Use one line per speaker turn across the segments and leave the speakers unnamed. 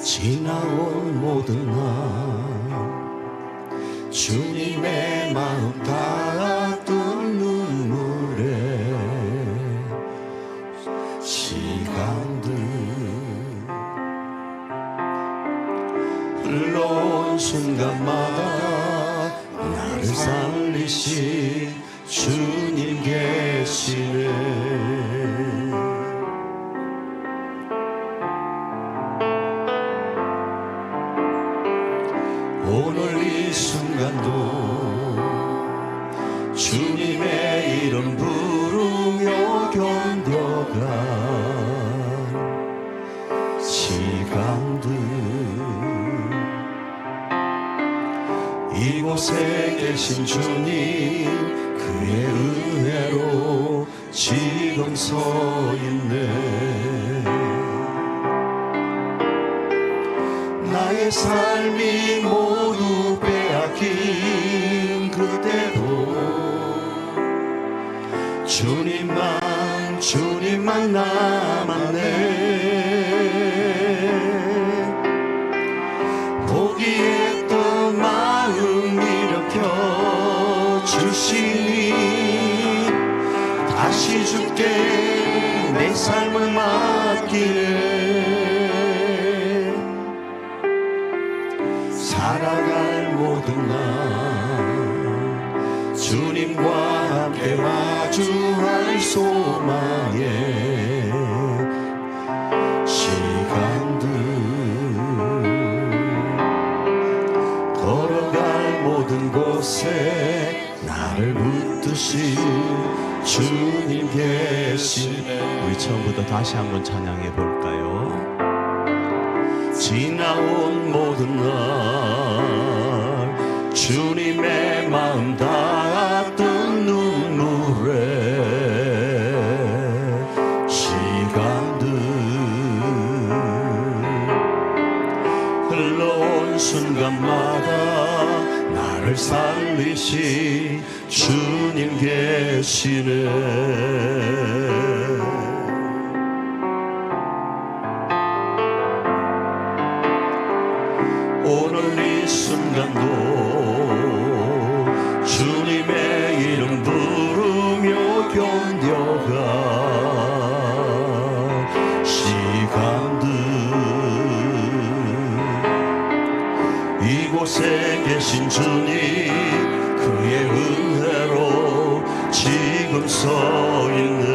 지나온 모든 날 주님의 마음 닿았던 눈물에 시간들 흘러온 순간마다 나를 살리신 주님 계시네. 오늘 이 순간도 주님의 이름 부르며 견뎌간 시간들 이곳에 계신 주님 그의 은혜로 지금 서 있네. 나의 삶이 모두 빼앗긴 그대로 주님만 남았네. 포기했던 마음 일으켜 주시니 다시 주께 내 삶을 맡기네. 살아갈 모든 날 주님과 함께 마주할 소망의 시간들 걸어갈 모든 곳에 나를 붙드신 주님 계시네.
우리 처음부터 다시 한번 찬양해 볼까요?
지나온 모든 날 주님의 마음 닿았던 눈물에 시간들 흘러온 순간마다 나를 살리신 주님 계시네. 오늘 이 순간도 주님의 이름 부르며 견뎌간 시간들 이곳에 계신 주님 그의 은혜로 지금 서 있네.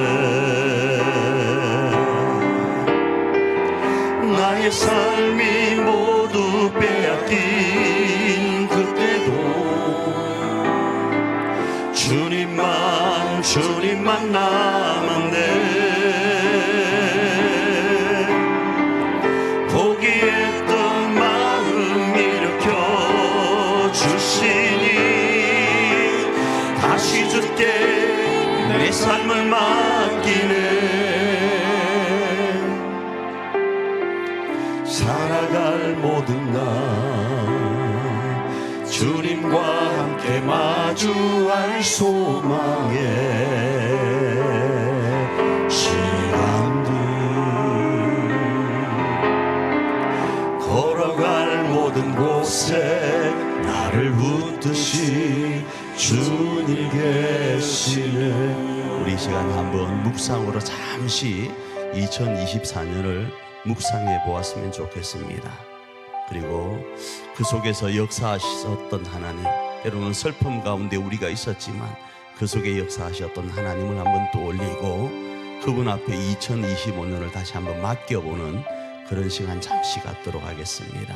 나의 삶이 모두 빼앗긴 그때도 주님만 남았네. 포기했던 마음 일으켜 주시니 다시 주께 내 삶을 맡기네. 살아갈 모든 날 주님과 함께 마주할 소망의 시간들 걸어갈 모든 곳에 나를 붙드신 주님 계시네.
우리 시간 한번 묵상으로 잠시 2024년을 묵상해 보았으면 좋겠습니다. 그리고 그 속에서 역사하셨던 하나님, 때로는 슬픔 가운데 우리가 있었지만 그 속에 역사하셨던 하나님을 한번 떠올리고 그분 앞에 2025년을 다시 한번 맡겨보는 그런 시간 잠시 갖도록 하겠습니다.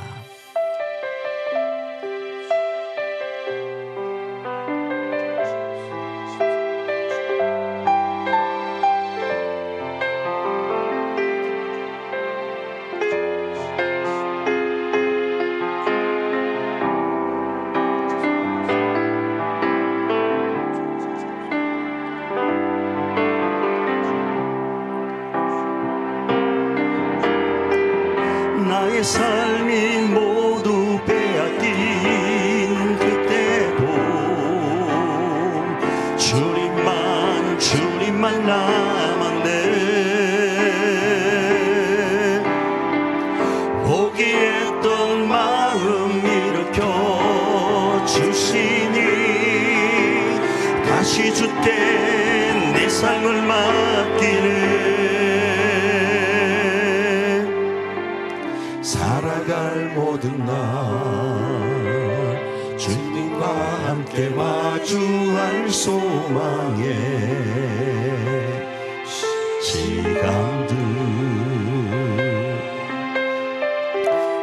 나의 삶이 모두 빼앗긴 그때도 주님만 남았네. 포기해 주시니 다시 주께 내 삶을 맡기네. 살아갈 모든 날 주님과 함께 마주할 소망의 시간들,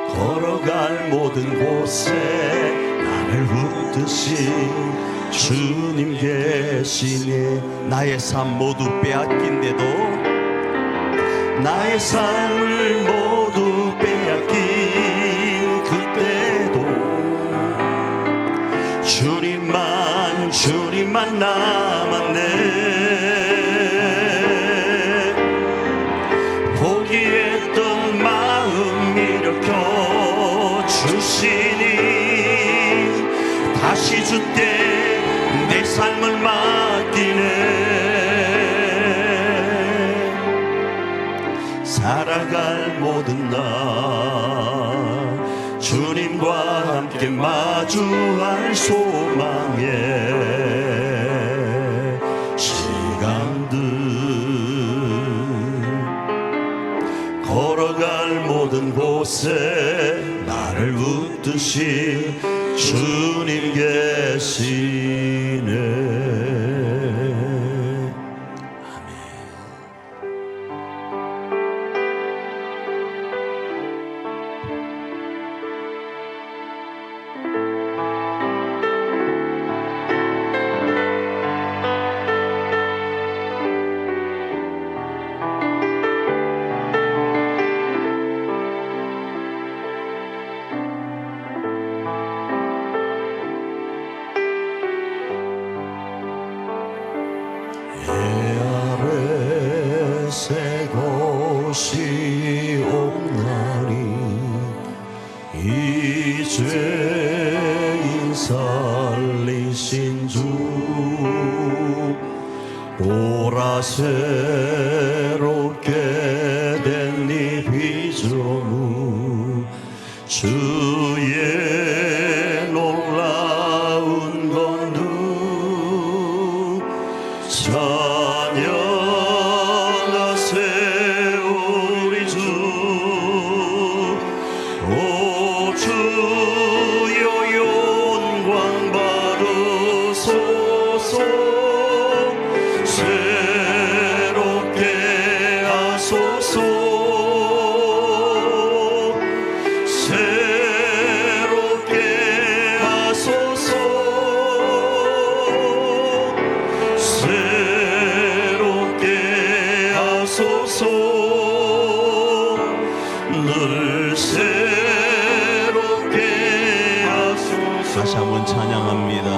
걸어갈 모든 곳에 나를 붙드신 주님 계시네.
나의 삶 모두 빼앗긴데도
나의 삶을 모두 빼앗긴 그때도 주님만 남았네. 포기했던 마음 일으켜 주시니 다시 주께 내 삶을 맡기네. 살아갈 모든 날 주님과 함께 마주할 소망의 시간들, 걸어갈 모든 곳에 나를 붙드신 주님 계시네. 새 곳이 없나니 이 죄인 살리신 주 보라 새롭게 된 네 비조무 주의 놀라운 건두 찬양하세 우리 주. 오 주여 영광 받으소서. 새롭게 하소서. 새롭게 하소서. 새롭게 하소서. 늘 새롭게 하소서.
다시 한번 찬양합니다.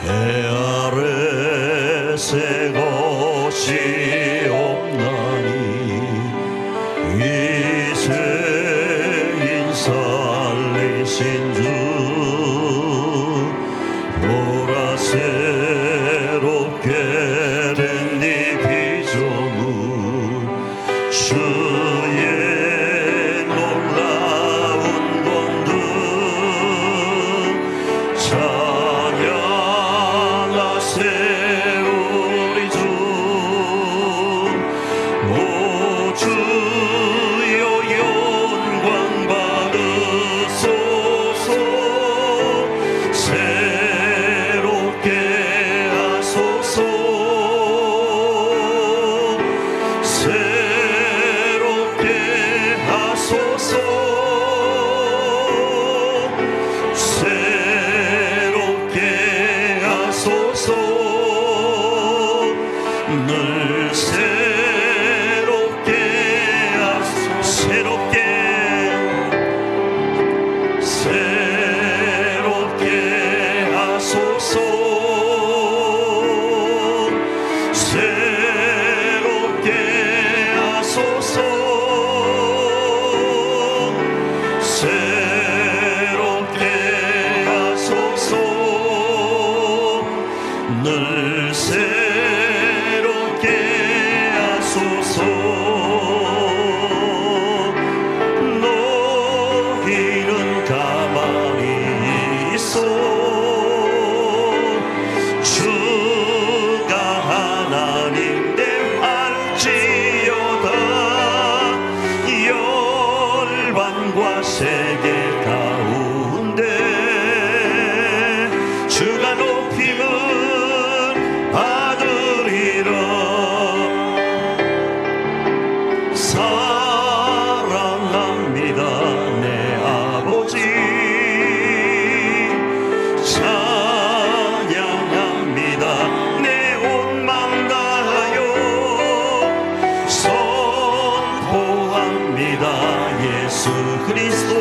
해 아래 새 것이 없나니 이 죄인 살리신 주 보라 새롭게 된 네 비조무 주의 놀라운 건두 찬양하세 우리 주. 오 주여 영광 받으소서. 새롭게 하소서. 새롭게 하소서. 새롭게 하소서. 늘 새롭게 하소서. 새롭게 새롭게 하소서. 새롭게 하소서. 새롭게 하소서. 늘 새롭게 하소서. 너희는 가만히 있어 주가 높임을 받으리라. 사랑합니다 내 아버지, 찬양합니다 내 온 맘 다하여, 선포합니다 예수 그리스도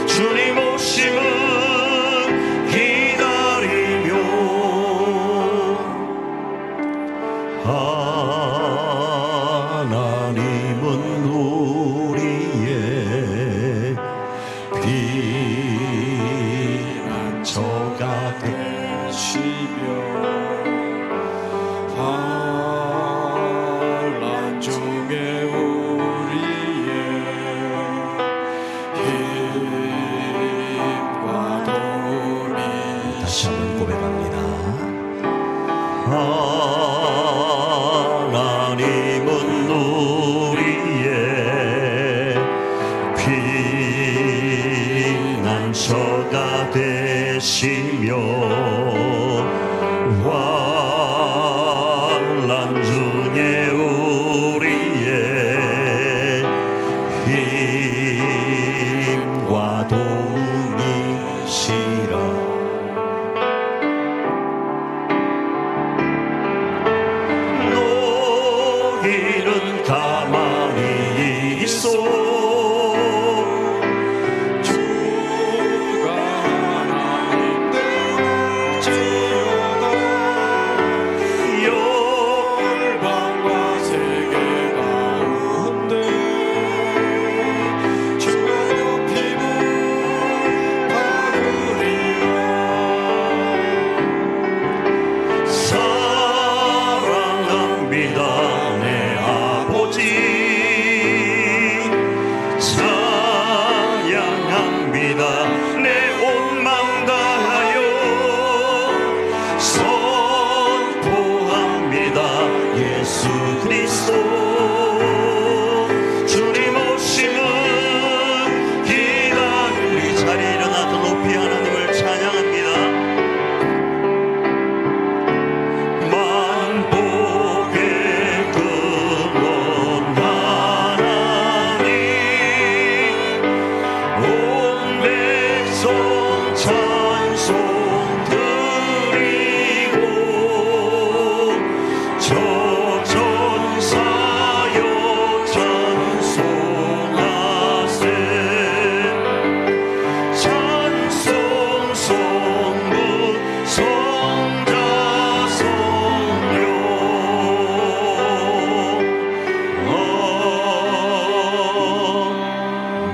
주님 오심을 기다리며. 하나님은 우리의 피난처가 되시며
환난 중에 우리의 힘과 도움이
다시 한번 고백합니다.
하나님은 우리의 피난처가 되시며 환난 중에 우리의 힘과 도움이시라. 너희는 가만히 있어
주가 하나님 되지어다. 열방과 세계 가운데 주가 높임을 받으리라.
사랑합니다 내 아버지, 찬양합니다 내 온 맘 다하여, 선포합니다 예수 그리스도 주님 오심을 기다리리. 자리에 일어나서 높이 하나님을 찬양합니다. 만복의 근원 하나님, 온 백성 찬송 드리고, 저 천사여 찬송하세. 찬송 성부 성자 성령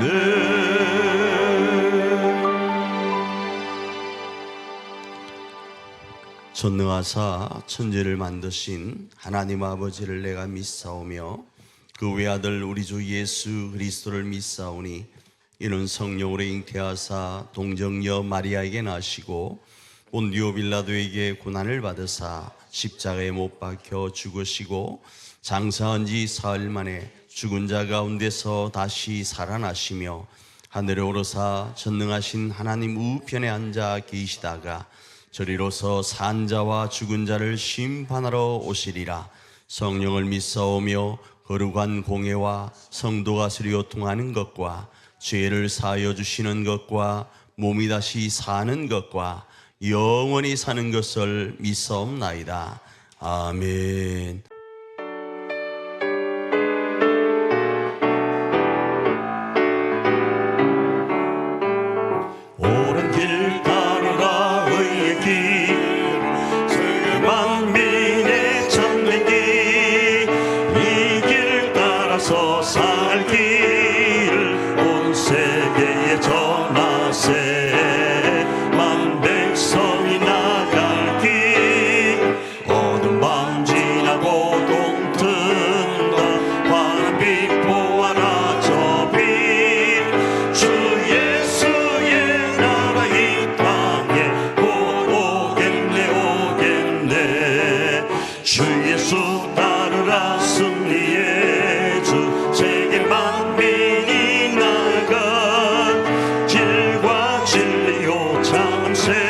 아멘.
전능하사 천지를 만드신 하나님 아버지를 내가 믿사오며 그 외아들 우리 주 예수 그리스도를 믿사오니 이는 성령으로 잉태하사 동정녀 마리아에게 나시고 본디오 빌라도에게 고난을 받으사 십자가에 못 박혀 죽으시고 장사한 지 사흘 만에 죽은 자 가운데서 다시 살아나시며 하늘에 오르사 전능하신 하나님 우편에 앉아 계시다가 저리로서 산 자와 죽은 자를 심판하러 오시리라. 성령을 믿사오며 거룩한 공예와 성도가 서로 통하는 것과 죄를 사하여 주시는 것과 몸이 다시 사는 것과 영원히 사는 것을 믿사옵나이다. 아멘.
옳은 길 따르라 의의 길, 세계 만민의 참된 길, 이 길 따라서 살 길, 온 세계에 전하세. 만 백성이 나갈 길, 어두운 밤 지나고 동 뜬다. 환한 빛 보아라 저 빛, 주 예수의 나라 이 땅에 곧 오겠네 오겠네. 주 예수 따르라 승리의 주, 세계 만민이 나간 길과 진리요 참새.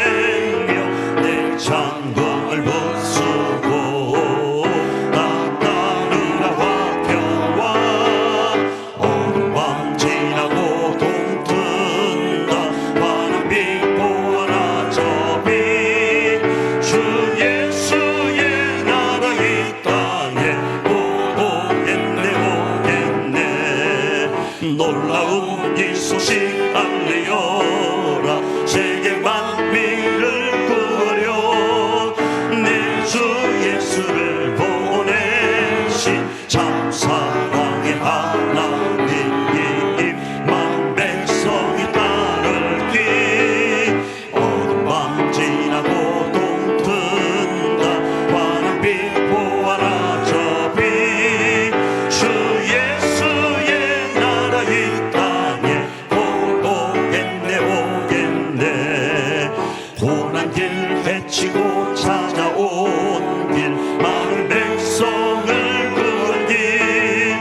고난길 헤치고 찾아온 길 마을 백성을 구한 길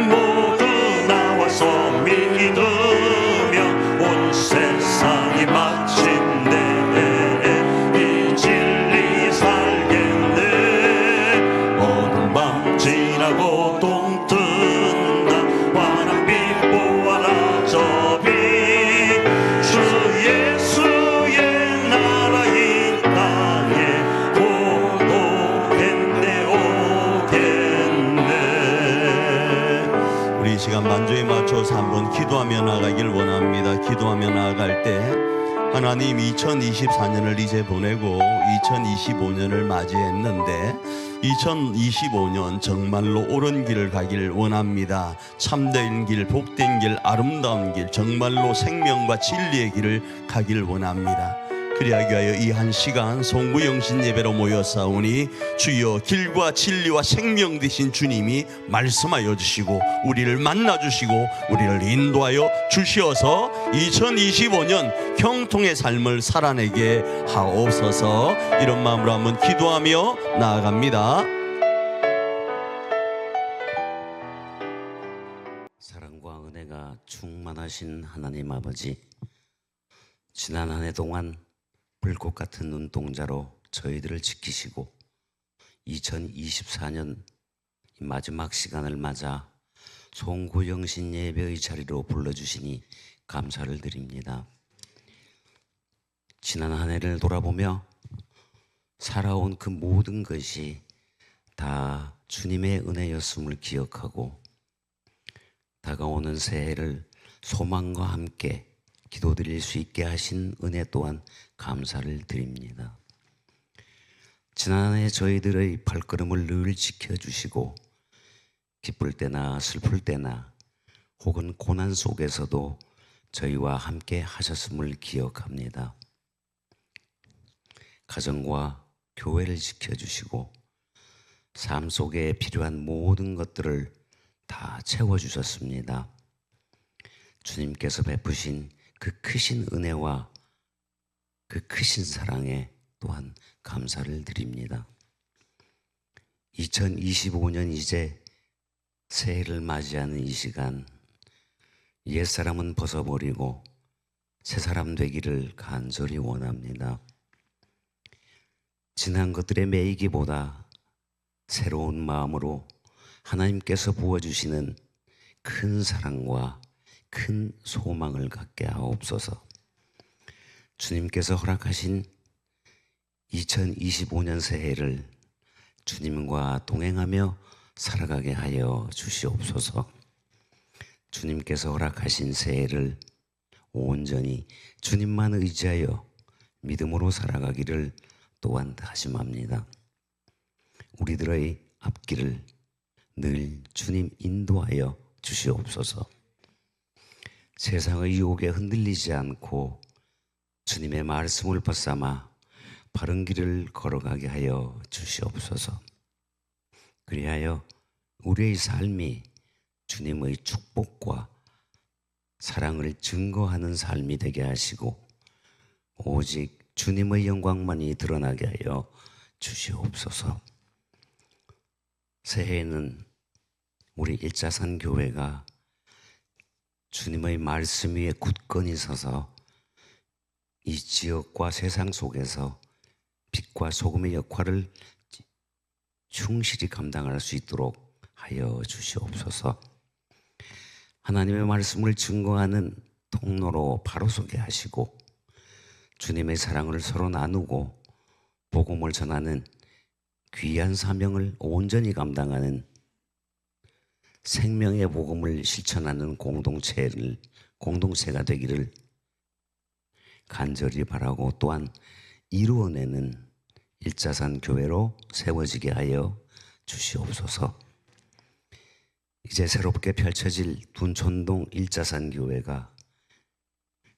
모두 나와서 믿으며 온 세상이 마침내 이 진리 살겠네. 어두운 밤 지나고 동 뜬다. 환한 빛 보아라 저 빛. 주 예수의 나라 이 땅에 곧 오겠네.
우리 이 시간 만조에 맞춰서 한번 기도하며 나가길 원합니다. 기도하며 나아갈 때 하나님 2024년을 이제 보내고 2025년을 맞이했는데 2025년 정말로 옳은 길을 가길 원합니다. 참된 길, 복된 길, 아름다운 길, 정말로 생명과 진리의 길을 가길 원합니다. 그리하기 위하여 이 한 시간 송구영신 예배로 모여사오니 주여 길과 진리와 생명 되신 주님이 말씀하여 주시고 우리를 만나 주시고 우리를 인도하여 주시어서 2025년 형통의 삶을 살아내게 하옵소서. 이런 마음으로 한번 기도하며 나아갑니다.
사랑과 은혜가 충만하신 하나님 아버지, 지난 한 해 동안 불꽃 같은 눈동자로 저희들을 지키시고 2024년 마지막 시간을 맞아 송구영신 예배의 자리로 불러주시니 감사를 드립니다. 지난 한 해를 돌아보며 살아온 그 모든 것이 다 주님의 은혜였음을 기억하고 다가오는 새해를 소망과 함께 기도드릴 수 있게 하신 은혜 또한 감사를 드립니다. 지난해 저희들의 발걸음을 늘 지켜주시고 기쁠 때나 슬플 때나 혹은 고난 속에서도 저희와 함께 하셨음을 기억합니다. 가정과 교회를 지켜주시고 삶 속에 필요한 모든 것들을 다 채워주셨습니다. 주님께서 베푸신 그 크신 은혜와 그 크신 사랑에 또한 감사를 드립니다. 2025년 이제 새해를 맞이하는 이 시간, 옛사람은 벗어버리고 새사람 되기를 간절히 원합니다. 지난 것들에 매이기보다 새로운 마음으로 하나님께서 부어주시는 큰 사랑과 큰 소망을 갖게 하옵소서. 주님께서 허락하신 2025년 새해를 주님과 동행하며 살아가게 하여 주시옵소서. 주님께서 허락하신 새해를 온전히 주님만 의지하여 믿음으로 살아가기를 또한 다짐합니다. 우리들의 앞길을 늘 주님 인도하여 주시옵소서. 세상의 유혹에 흔들리지 않고 주님의 말씀을 벗삼아 바른 길을 걸어가게 하여 주시옵소서. 그리하여 우리의 삶이 주님의 축복과 사랑을 증거하는 삶이 되게 하시고 오직 주님의 영광만이 드러나게 하여 주시옵소서. 새해에는 우리 일자산 교회가 주님의 말씀 위에 굳건히 서서 이 지역과 세상 속에서 빛과 소금의 역할을 충실히 감당할 수 있도록 하여 주시옵소서. 하나님의 말씀을 증거하는 통로로 바로 서게 하시고 주님의 사랑을 서로 나누고 복음을 전하는 귀한 사명을 온전히 감당하는 생명의 복음을 실천하는 공동체가 되기를 간절히 바라고 또한 이루어내는 일자산 교회로 세워지게 하여 주시옵소서. 이제 새롭게 펼쳐질 둔촌동 일자산 교회가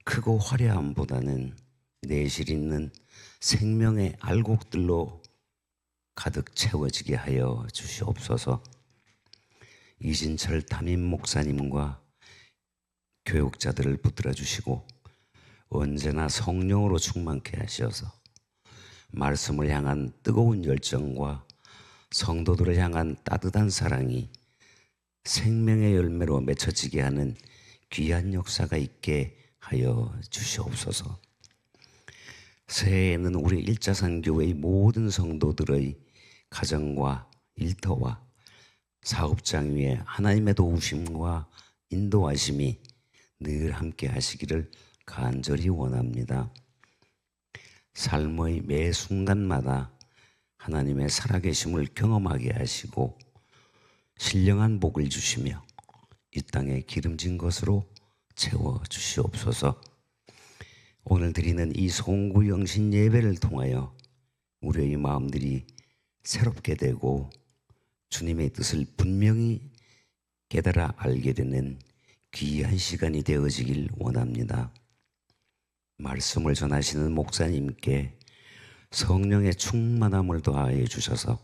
크고 화려함보다는 내실 있는 생명의 알곡들로 가득 채워지게 하여 주시옵소서. 이진철 담임 목사님과 교육자들을 붙들어 주시고 언제나 성령으로 충만케 하셔서 말씀을 향한 뜨거운 열정과 성도들을 향한 따뜻한 사랑이 생명의 열매로 맺혀지게 하는 귀한 역사가 있게 하여 주시옵소서. 새해에는 우리 일자산교회의 모든 성도들의 가정과 일터와 사업장 위에 하나님의 도우심과 인도하심이 늘 함께 하시기를 간절히 원합니다. 삶의 매 순간마다 하나님의 살아계심을 경험하게 하시고 신령한 복을 주시며 이 땅에 기름진 것으로 채워 주시옵소서. 오늘 드리는 이 송구 영신 예배를 통하여 우리의 마음들이 새롭게 되고 주님의 뜻을 분명히 깨달아 알게 되는 귀한 시간이 되어지길 원합니다. 말씀을 전하시는 목사님께 성령의 충만함을 더하여 주셔서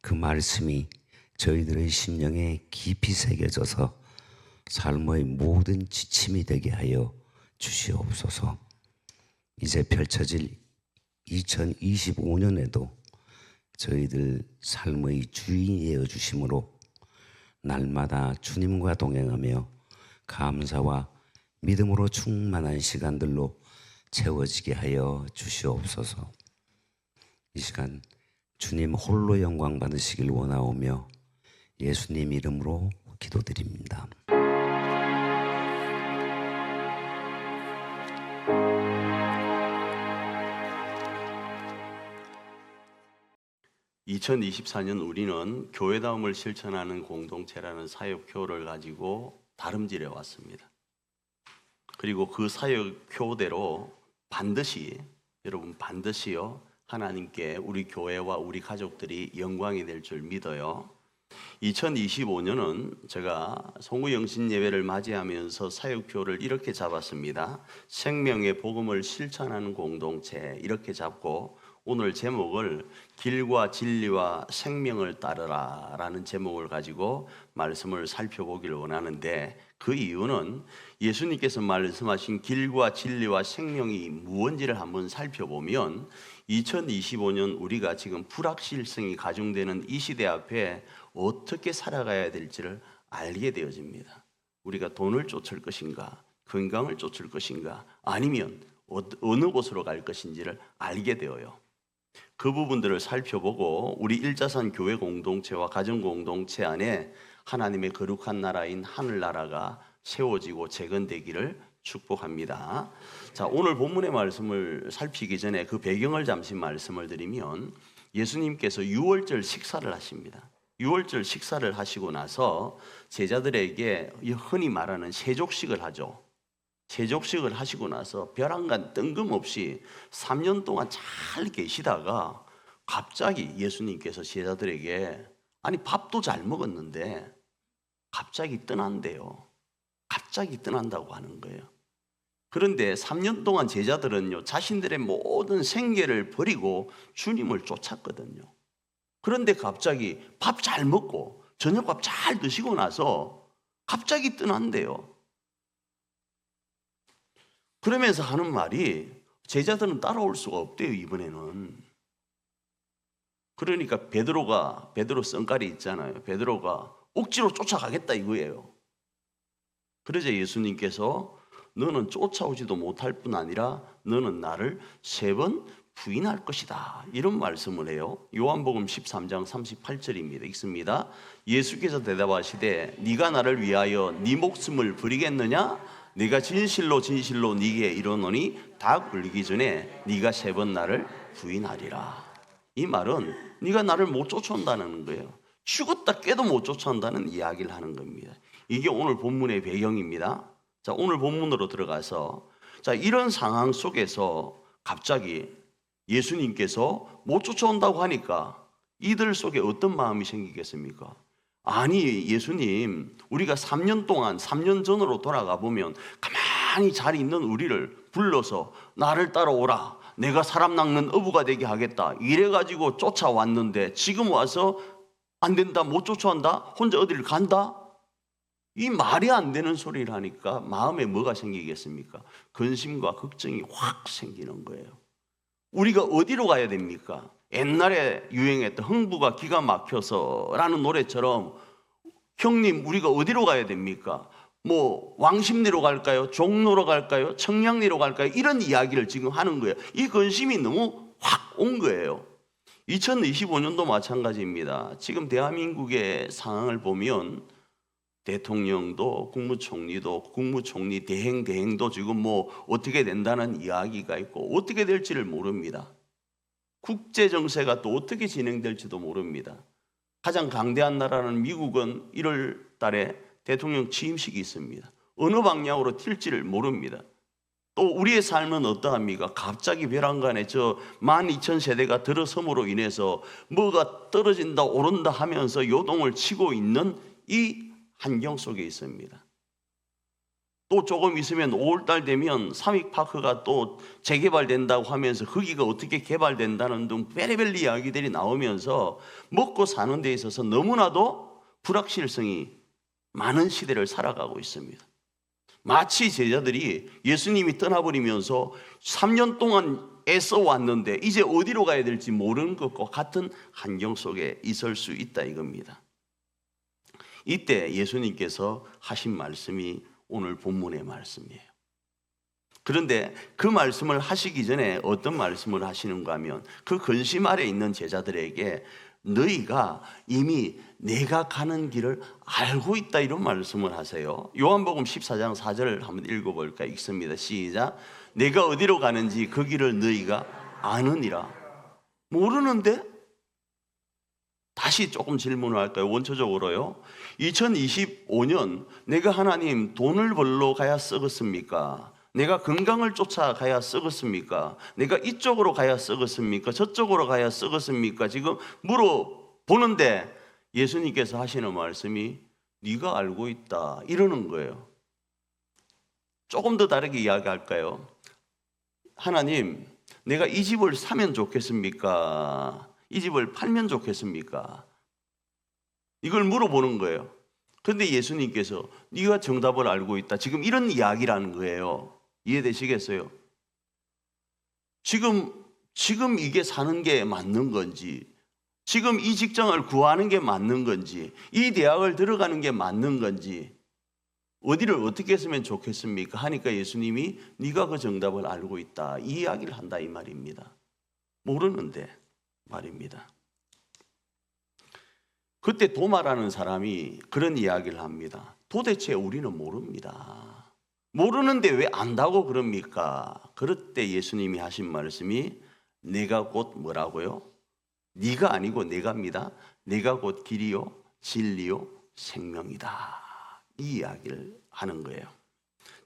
그 말씀이 저희들의 심령에 깊이 새겨져서 삶의 모든 지침이 되게 하여 주시옵소서. 이제 펼쳐질 2025년에도 저희들 삶의 주인이 되어 주심으로 날마다 주님과 동행하며 감사와 믿음으로 충만한 시간들로 채워지게 하여 주시옵소서. 이 시간 주님 홀로 영광 받으시길 원하오며 예수님 이름으로 기도드립니다.
(2024년) 우리는 교회다움을 실천하는 공동체라는 사역표를 가지고 다름질해 왔습니다. 그리고 그 사역표대로 여러분 반드시요 하나님께 우리 교회와 우리 가족들이 영광이 될 줄 믿어요. 2025년은 제가 송구영신 예배를 맞이하면서 사역표를 이렇게 잡았습니다. 생명의 복음을 실천하는 공동체 이렇게 잡고 오늘 제목을 길과 진리와 생명을 따르라 라는 제목을 가지고 말씀을 살펴보기를 원하는데, 그 이유는 예수님께서 말씀하신 길과 진리와 생명이 무엇인지를 한번 살펴보면 2025년 우리가 지금 불확실성이 가중되는 이 시대 앞에 어떻게 살아가야 될지를 알게 되어집니다. 우리가 돈을 쫓을 것인가, 건강을 쫓을 것인가, 아니면 어느 곳으로 갈 것인지를 알게 되어요. 그 부분들을 살펴보고 우리 일자산 교회 공동체와 가정 공동체 안에 하나님의 거룩한 나라인 하늘나라가 세워지고 재건되기를 축복합니다. 자, 오늘 본문의 말씀을 살피기 전에 그 배경을 잠시 말씀을 드리면, 예수님께서 유월절 식사를 하십니다. 유월절 식사를 하시고 나서 제자들에게 흔히 말하는 세족식을 하죠. 세족식을 하시고 나서 벼랑간 뜬금없이 3년 동안 잘 계시다가 갑자기 예수님께서 제자들에게, 아니 밥도 잘 먹었는데 갑자기 떠난대요. 갑자기 떠난다고 하는 거예요. 그런데 3년 동안 제자들은요, 자신들의 모든 생계를 버리고 주님을 쫓았거든요. 그런데 갑자기 밥 잘 먹고 저녁밥 잘 드시고 나서 갑자기 떠난대요. 그러면서 하는 말이, 제자들은 따라올 수가 없대요, 이번에는. 그러니까 베드로 썬깔이 있잖아요. 베드로가 억지로 쫓아가겠다 이거예요. 그러자 예수님께서 너는 쫓아오지도 못할 뿐 아니라 너는 나를 3번 부인할 것이다, 이런 말씀을 해요. 요한복음 13장 38절입니다. 읽습니다. 예수께서 대답하시되 네가 나를 위하여 네 목숨을 버리겠느냐? 네가 진실로 진실로 네게 이르노니 다 굴리기 전에 네가 3번 나를 부인하리라. 이 말은 네가 나를 못 쫓아온다는 거예요. 죽었다 깨도 못 쫓아온다는 이야기를 하는 겁니다. 이게 오늘 본문의 배경입니다. 자, 오늘 본문으로 들어가서, 자, 이런 상황 속에서 갑자기 예수님께서 못 쫓아온다고 하니까 이들 속에 어떤 마음이 생기겠습니까? 아니, 예수님, 우리가 3년 전으로 돌아가 보면 가만히 잘 있는 우리를 불러서 나를 따라오라, 내가 사람 낚는 어부가 되게 하겠다, 이래가지고 쫓아왔는데 지금 와서 안 된다, 못 쫓아온다, 혼자 어디를 간다? 이 말이 안 되는 소리를 하니까 마음에 뭐가 생기겠습니까? 근심과 걱정이 확 생기는 거예요. 우리가 어디로 가야 됩니까? 옛날에 유행했던 흥부가 기가 막혀서 라는 노래처럼 형님 우리가 어디로 가야 됩니까? 뭐 왕십리로 갈까요? 종로로 갈까요? 청량리로 갈까요? 이런 이야기를 지금 하는 거예요. 이 근심이 너무 확 온 거예요. 2025년도 마찬가지입니다. 지금 대한민국의 상황을 보면 대통령도 국무총리도 국무총리 대행도 지금 뭐 어떻게 된다는 이야기가 있고 어떻게 될지를 모릅니다. 국제 정세가 또 어떻게 진행될지도 모릅니다. 가장 강대한 나라는 미국은 1월 달에 대통령 취임식이 있습니다. 어느 방향으로 튈지를 모릅니다. 또 우리의 삶은 어떠합니까? 갑자기 벼랑간에 저 12,000세대가 들어섬으로 인해서 뭐가 떨어진다 오른다 하면서 요동을 치고 있는 이 환경 속에 있습니다. 또 조금 있으면 5월달 되면 삼익파크가 또 재개발된다고 하면서 거기가 어떻게 개발된다는 등 별의별 이야기들이 나오면서 먹고 사는 데 있어서 너무나도 불확실성이 많은 시대를 살아가고 있습니다. 마치 제자들이 예수님이 떠나버리면서 3년 동안 애써 왔는데 이제 어디로 가야 될지 모르는 것과 같은 환경 속에 있을 수 있다 이겁니다. 이때 예수님께서 하신 말씀이 오늘 본문의 말씀이에요. 그런데 그 말씀을 하시기 전에 어떤 말씀을 하시는가 하면 그 근심 아래 있는 제자들에게 너희가 이미 내가 가는 길을 알고 있다 이런 말씀을 하세요. 요한복음 14장 4절을 한번 읽어볼까? 읽습니다. 시작. 내가 어디로 가는지 그 길을 너희가 아느니라. 모르는데? 다시 조금 질문을 할까요? 원초적으로요. 2025년 내가 하나님 돈을 벌러 가야 썩었습니까? 내가 건강을 쫓아가야 썩었습니까? 내가 이쪽으로 가야 썩었습니까? 저쪽으로 가야 썩었습니까? 지금 물어보는데 예수님께서 하시는 말씀이 네가 알고 있다 이러는 거예요. 조금 더 다르게 이야기할까요? 하나님, 내가 이 집을 사면 좋겠습니까? 이 집을 팔면 좋겠습니까? 이걸 물어보는 거예요. 그런데 예수님께서 네가 정답을 알고 있다. 지금 이런 이야기라는 거예요. 이해되시겠어요? 지금 이게 사는 게 맞는 건지, 지금 이 직장을 구하는 게 맞는 건지, 이 대학을 들어가는 게 맞는 건지, 어디를 어떻게 했으면 좋겠습니까? 하니까 예수님이 네가 그 정답을 알고 있다. 이 이야기를 한다 이 말입니다. 모르는데 말입니다. 그때 도마라는 사람이 그런 이야기를 합니다. 도대체 우리는 모릅니다. 모르는데 왜 안다고 그럽니까? 그럴 때 예수님이 하신 말씀이 내가 곧 뭐라고요? 네가 아니고 내가입니다. 내가 곧 길이요 진리요 생명이다. 이 이야기를 하는 거예요.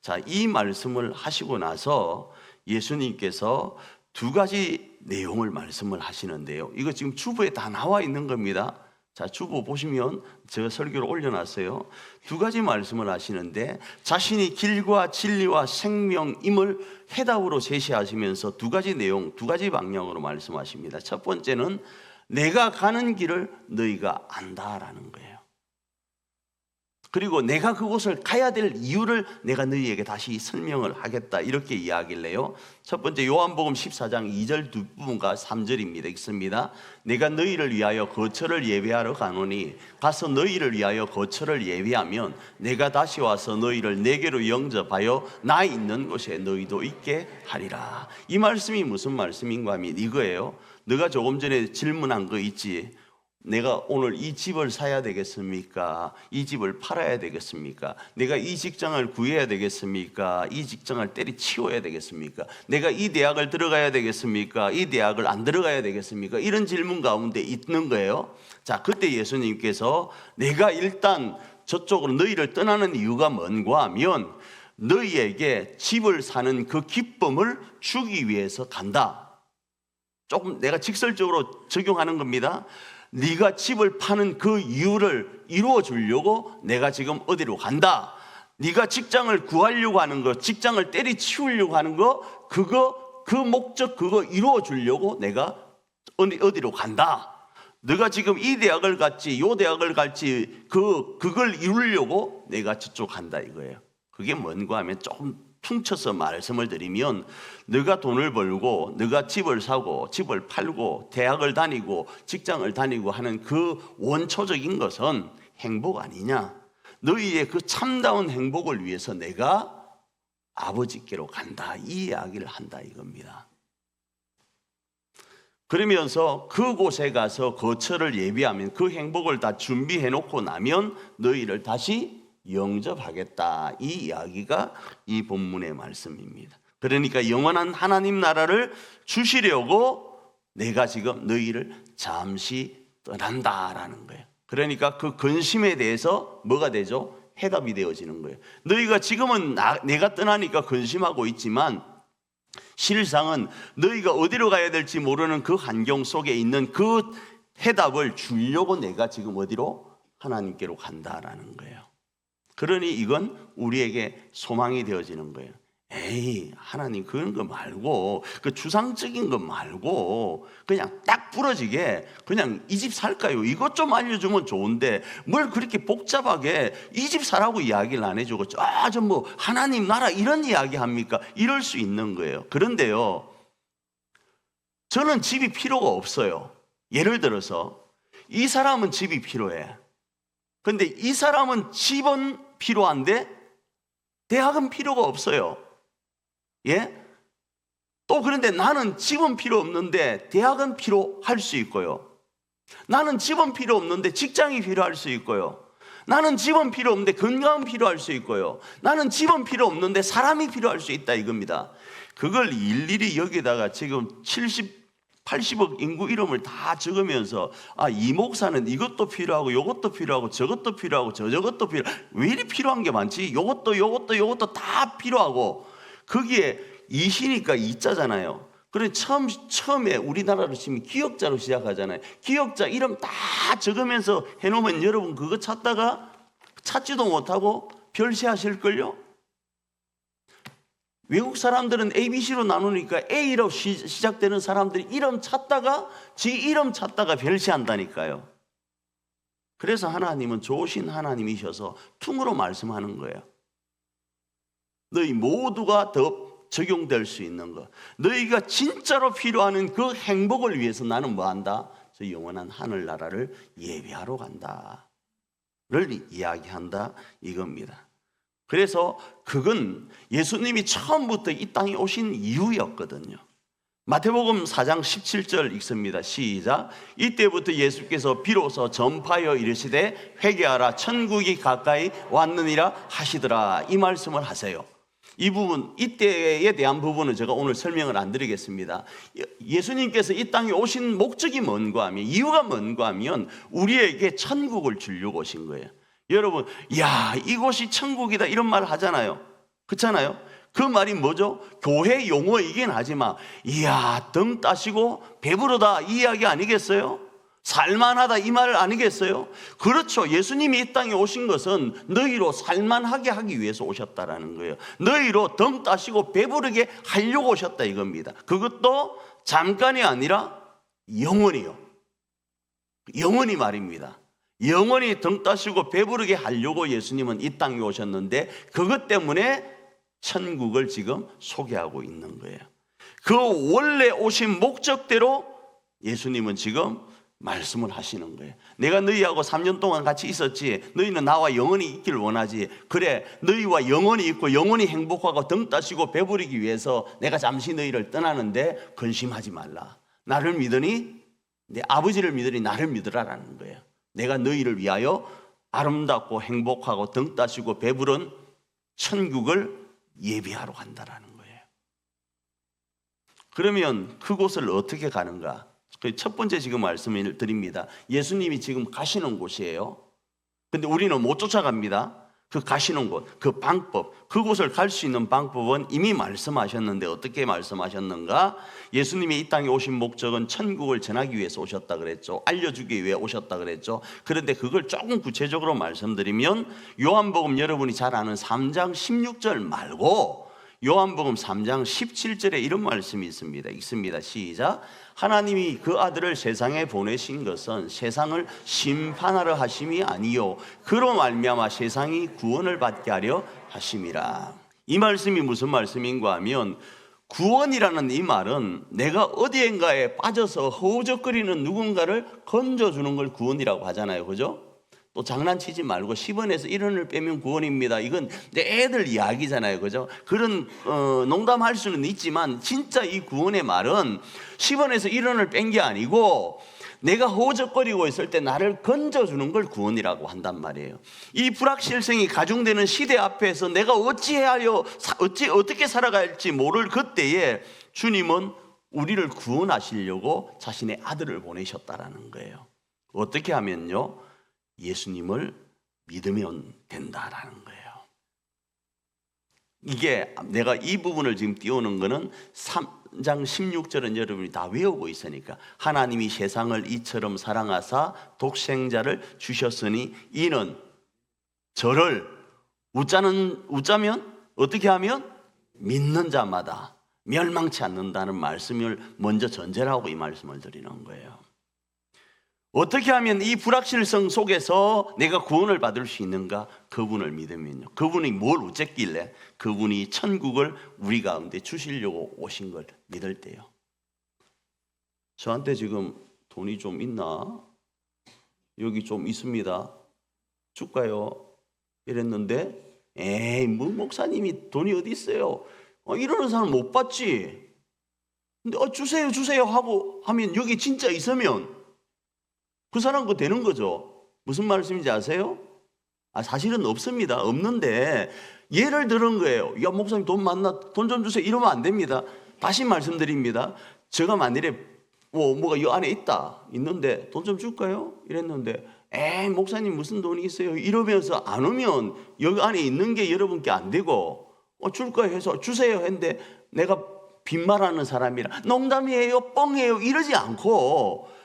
자, 이 말씀을 하시고 나서 예수님께서 두 가지 내용을 말씀을 하시는데요. 이거 지금 주보에 다 나와 있는 겁니다. 자, 주보 보시면 제가 설교를 올려놨어요. 두 가지 말씀을 하시는데 자신이 길과 진리와 생명임을 해답으로 제시하시면서 두 가지 내용, 두 가지 방향으로 말씀하십니다. 첫 번째는 내가 가는 길을 너희가 안다라는 거예요. 그리고 내가 그곳을 가야 될 이유를 내가 너희에게 다시 설명을 하겠다 이렇게 이야기를 해요. 첫 번째 요한복음 14장 2절 뒷부분과 3절입니다. 읽습니다. 내가 너희를 위하여 거처를 예비하러 가노니 가서 너희를 위하여 거처를 예비하면 내가 다시 와서 너희를 내게로 영접하여 나 있는 곳에 너희도 있게 하리라. 이 말씀이 무슨 말씀인가 하면 이거예요. 너가 조금 전에 질문한 거 있지. 내가 오늘 이 집을 사야 되겠습니까? 이 집을 팔아야 되겠습니까? 내가 이 직장을 구해야 되겠습니까? 이 직장을 때리치워야 되겠습니까? 내가 이 대학을 들어가야 되겠습니까? 이 대학을 안 들어가야 되겠습니까? 이런 질문 가운데 있는 거예요. 자, 그때 예수님께서 내가 일단 저쪽으로 너희를 떠나는 이유가 뭔가 하면 너희에게 집을 사는 그 기쁨을 주기 위해서 간다. 조금 내가 직설적으로 적용하는 겁니다. 네가 집을 파는 그 이유를 이루어 주려고 내가 지금 어디로 간다. 네가 직장을 구하려고 하는 거, 직장을 때리치우려고 하는 거, 그 목적 그거 이루어 주려고 내가 어디로 간다. 너가 지금 이 대학을 갔지, 요 대학을 갈지, 그걸 이루려고 내가 저쪽 간다 이거예요. 그게 뭔가 하면 조금 퉁쳐서 말씀을 드리면, 너가 돈을 벌고, 너가 집을 사고, 집을 팔고, 대학을 다니고, 직장을 다니고 하는 그 원초적인 것은 행복 아니냐? 너희의 그 참다운 행복을 위해서 내가 아버지께로 간다, 이 이야기를 한다 이겁니다. 그러면서 그곳에 가서 거처를 예비하면, 그 행복을 다 준비해 놓고 나면 너희를 다시 영접하겠다, 이 이야기가 이 본문의 말씀입니다. 그러니까 영원한 하나님 나라를 주시려고 내가 지금 너희를 잠시 떠난다라는 거예요. 그러니까 그 근심에 대해서 뭐가 되죠? 해답이 되어지는 거예요. 너희가 지금은 내가 떠나니까 근심하고 있지만, 실상은 너희가 어디로 가야 될지 모르는 그 환경 속에 있는 그 해답을 주려고 내가 지금 어디로? 하나님께로 간다라는 거예요. 그러니 이건 우리에게 소망이 되어지는 거예요. 에이, 하나님 그런 거 말고, 그 추상적인 거 말고 그냥 딱 부러지게 그냥 이 집 살까요? 이것 좀 알려주면 좋은데 뭘 그렇게 복잡하게 이 집 사라고 이야기를 안 해주고 저 뭐 하나님 나라 이런 이야기 합니까? 이럴 수 있는 거예요. 그런데요, 저는 집이 필요가 없어요. 예를 들어서 이 사람은 집이 필요해. 근데 이 사람은 집은 필요한데 대학은 필요가 없어요. 예? 또 그런데 나는 집은 필요 없는데 대학은 필요할 수 있고요. 나는 집은 필요 없는데 직장이 필요할 수 있고요. 나는 집은 필요 없는데 건강은 필요할 수 있고요. 나는 집은 필요 없는데 사람이 필요할 수 있다 이겁니다. 그걸 일일이 여기다가 지금 80억 인구 이름을 다 적으면서, 이 목사는 이것도 필요하고 요것도 필요하고 저것도 필요하고 저것도 필요하고, 왜 이리 필요한 게 많지? 요것도 다 필요하고, 거기에 이시니까 이자잖아요. 그래 처음에 우리나라로 치면 기역자로 시작하잖아요. 기역자 이름 다 적으면서 해놓으면 여러분 그거 찾다가 찾지도 못하고 별세하실걸요? 외국 사람들은 ABC로 나누니까 A로 시작되는 사람들이 이름 찾다가 지 이름 찾다가 별세한다니까요. 그래서 하나님은 좋으신 하나님이셔서 퉁으로 말씀하는 거예요. 너희 모두가 더 적용될 수 있는 것, 너희가 진짜로 필요하는 그 행복을 위해서 나는 뭐한다? 저 영원한 하늘나라를 예비하러 간다를 이야기한다 이겁니다. 그래서 그건 예수님이 처음부터 이 땅에 오신 이유였거든요. 마태복음 4장 17절 읽습니다. 시작. 이때부터 예수께서 비로소 전파하여 이르시되 회개하라 천국이 가까이 왔느니라 하시더라, 이 말씀을 하세요. 이 부분, 이때에 대한 부분은 제가 오늘 설명을 안 드리겠습니다. 예수님께서 이 땅에 오신 목적이 뭔가 하면, 이유가 뭔가 하면 우리에게 천국을 주려고 오신 거예요. 여러분, 야, 이곳이 천국이다 이런 말을 하잖아요. 그렇잖아요? 그 말이 뭐죠? 교회 용어이긴 하지만, 이야, 등 따시고 배부르다 이 이야기 아니겠어요? 살만하다 이 말 아니겠어요? 그렇죠. 예수님이 이 땅에 오신 것은 너희로 살만하게 하기 위해서 오셨다라는 거예요. 너희로 등 따시고 배부르게 하려고 오셨다 이겁니다. 그것도 잠깐이 아니라 영원히요. 영원히 말입니다. 영원히 등 따시고 배부르게 하려고 예수님은 이 땅에 오셨는데, 그것 때문에 천국을 지금 소개하고 있는 거예요. 그 원래 오신 목적대로 예수님은 지금 말씀을 하시는 거예요. 내가 너희하고 3년 동안 같이 있었지, 너희는 나와 영원히 있기를 원하지. 그래, 너희와 영원히 있고 영원히 행복하고 등 따시고 배부르기 위해서 내가 잠시 너희를 떠나는데 근심하지 말라. 나를 믿으니, 내 아버지를 믿으니 나를 믿으라라는 거예요. 내가 너희를 위하여 아름답고 행복하고 등 따시고 배부른 천국을 예비하러 간다라는 거예요. 그러면 그곳을 어떻게 가는가? 첫 번째 지금 말씀을 드립니다. 예수님이 지금 가시는 곳이에요. 근데 우리는 못 쫓아갑니다. 그 가시는 곳, 그 방법, 그곳을 갈 수 있는 방법은 이미 말씀하셨는데 어떻게 말씀하셨는가? 예수님이 이 땅에 오신 목적은 천국을 전하기 위해서 오셨다 그랬죠. 알려주기 위해 오셨다 그랬죠. 그런데 그걸 조금 구체적으로 말씀드리면, 요한복음 여러분이 잘 아는 3장 16절 말고 요한복음 3장 17절에 이런 말씀이 있습니다. 읽습니다. 시작. 하나님이 그 아들을 세상에 보내신 것은 세상을 심판하려 하심이 아니요 그로 말미암아 세상이 구원을 받게 하려 하심이라. 이 말씀이 무슨 말씀인가 하면 구원이라는 이 말은 내가 어디엔가에 빠져서 허우적거리는 누군가를 건져주는 걸 구원이라고 하잖아요. 그죠? 또 장난치지 말고 10원에서 1원을 빼면 구원입니다. 이건 내 애들 이야기잖아요. 그죠? 그런 농담할 수는 있지만 진짜 이 구원의 말은 10원에서 1원을 뺀 게 아니고 내가 허우적거리고 있을 때 나를 건져주는 걸 구원이라고 한단 말이에요. 이 불확실성이 가중되는 시대 앞에서 내가 어떻게 살아가야 할지 모를 그때에 주님은 우리를 구원하시려고 자신의 아들을 보내셨다라는 거예요. 어떻게 하면요? 예수님을 믿으면 된다라는 거예요. 이게 내가 이 부분을 지금 띄우는 거는 3장 16절은 여러분이 다 외우고 있으니까 하나님이 세상을 이처럼 사랑하사 독생자를 주셨으니 이는 저를 웃자면 어떻게 하면 믿는 자마다 멸망치 않는다는 말씀을 먼저 전제를 하고 이 말씀을 드리는 거예요. 어떻게 하면 이 불확실성 속에서 내가 구원을 받을 수 있는가? 그분을 믿으면요. 그분이 뭘 어쨌길래? 그분이 천국을 우리 가운데 주시려고 오신 걸 믿을 때요. 저한테 지금 돈이 좀 있나? 여기 좀 있습니다. 줄까요? 이랬는데 에이 뭐 목사님이 돈이 어디 있어요? 이러는 사람 못 봤지. 근데 주세요 하고 하면 여기 진짜 있으면 그 사람 거 되는 거죠. 무슨 말씀인지 아세요? 사실은 없습니다. 없는데 예를 들은 거예요. 야 목사님 돈 많나? 돈 좀 주세요. 이러면 안 됩니다. 다시 말씀드립니다. 제가 만일에 뭐가 이 안에 있는데 돈 좀 줄까요? 이랬는데 에이 목사님 무슨 돈이 있어요? 이러면서 안 오면 여기 안에 있는 게 여러분께 안 되고 줄까요? 해서 주세요 했는데 내가 빈말하는 사람이라 농담이에요 뻥이에요 이러지 않고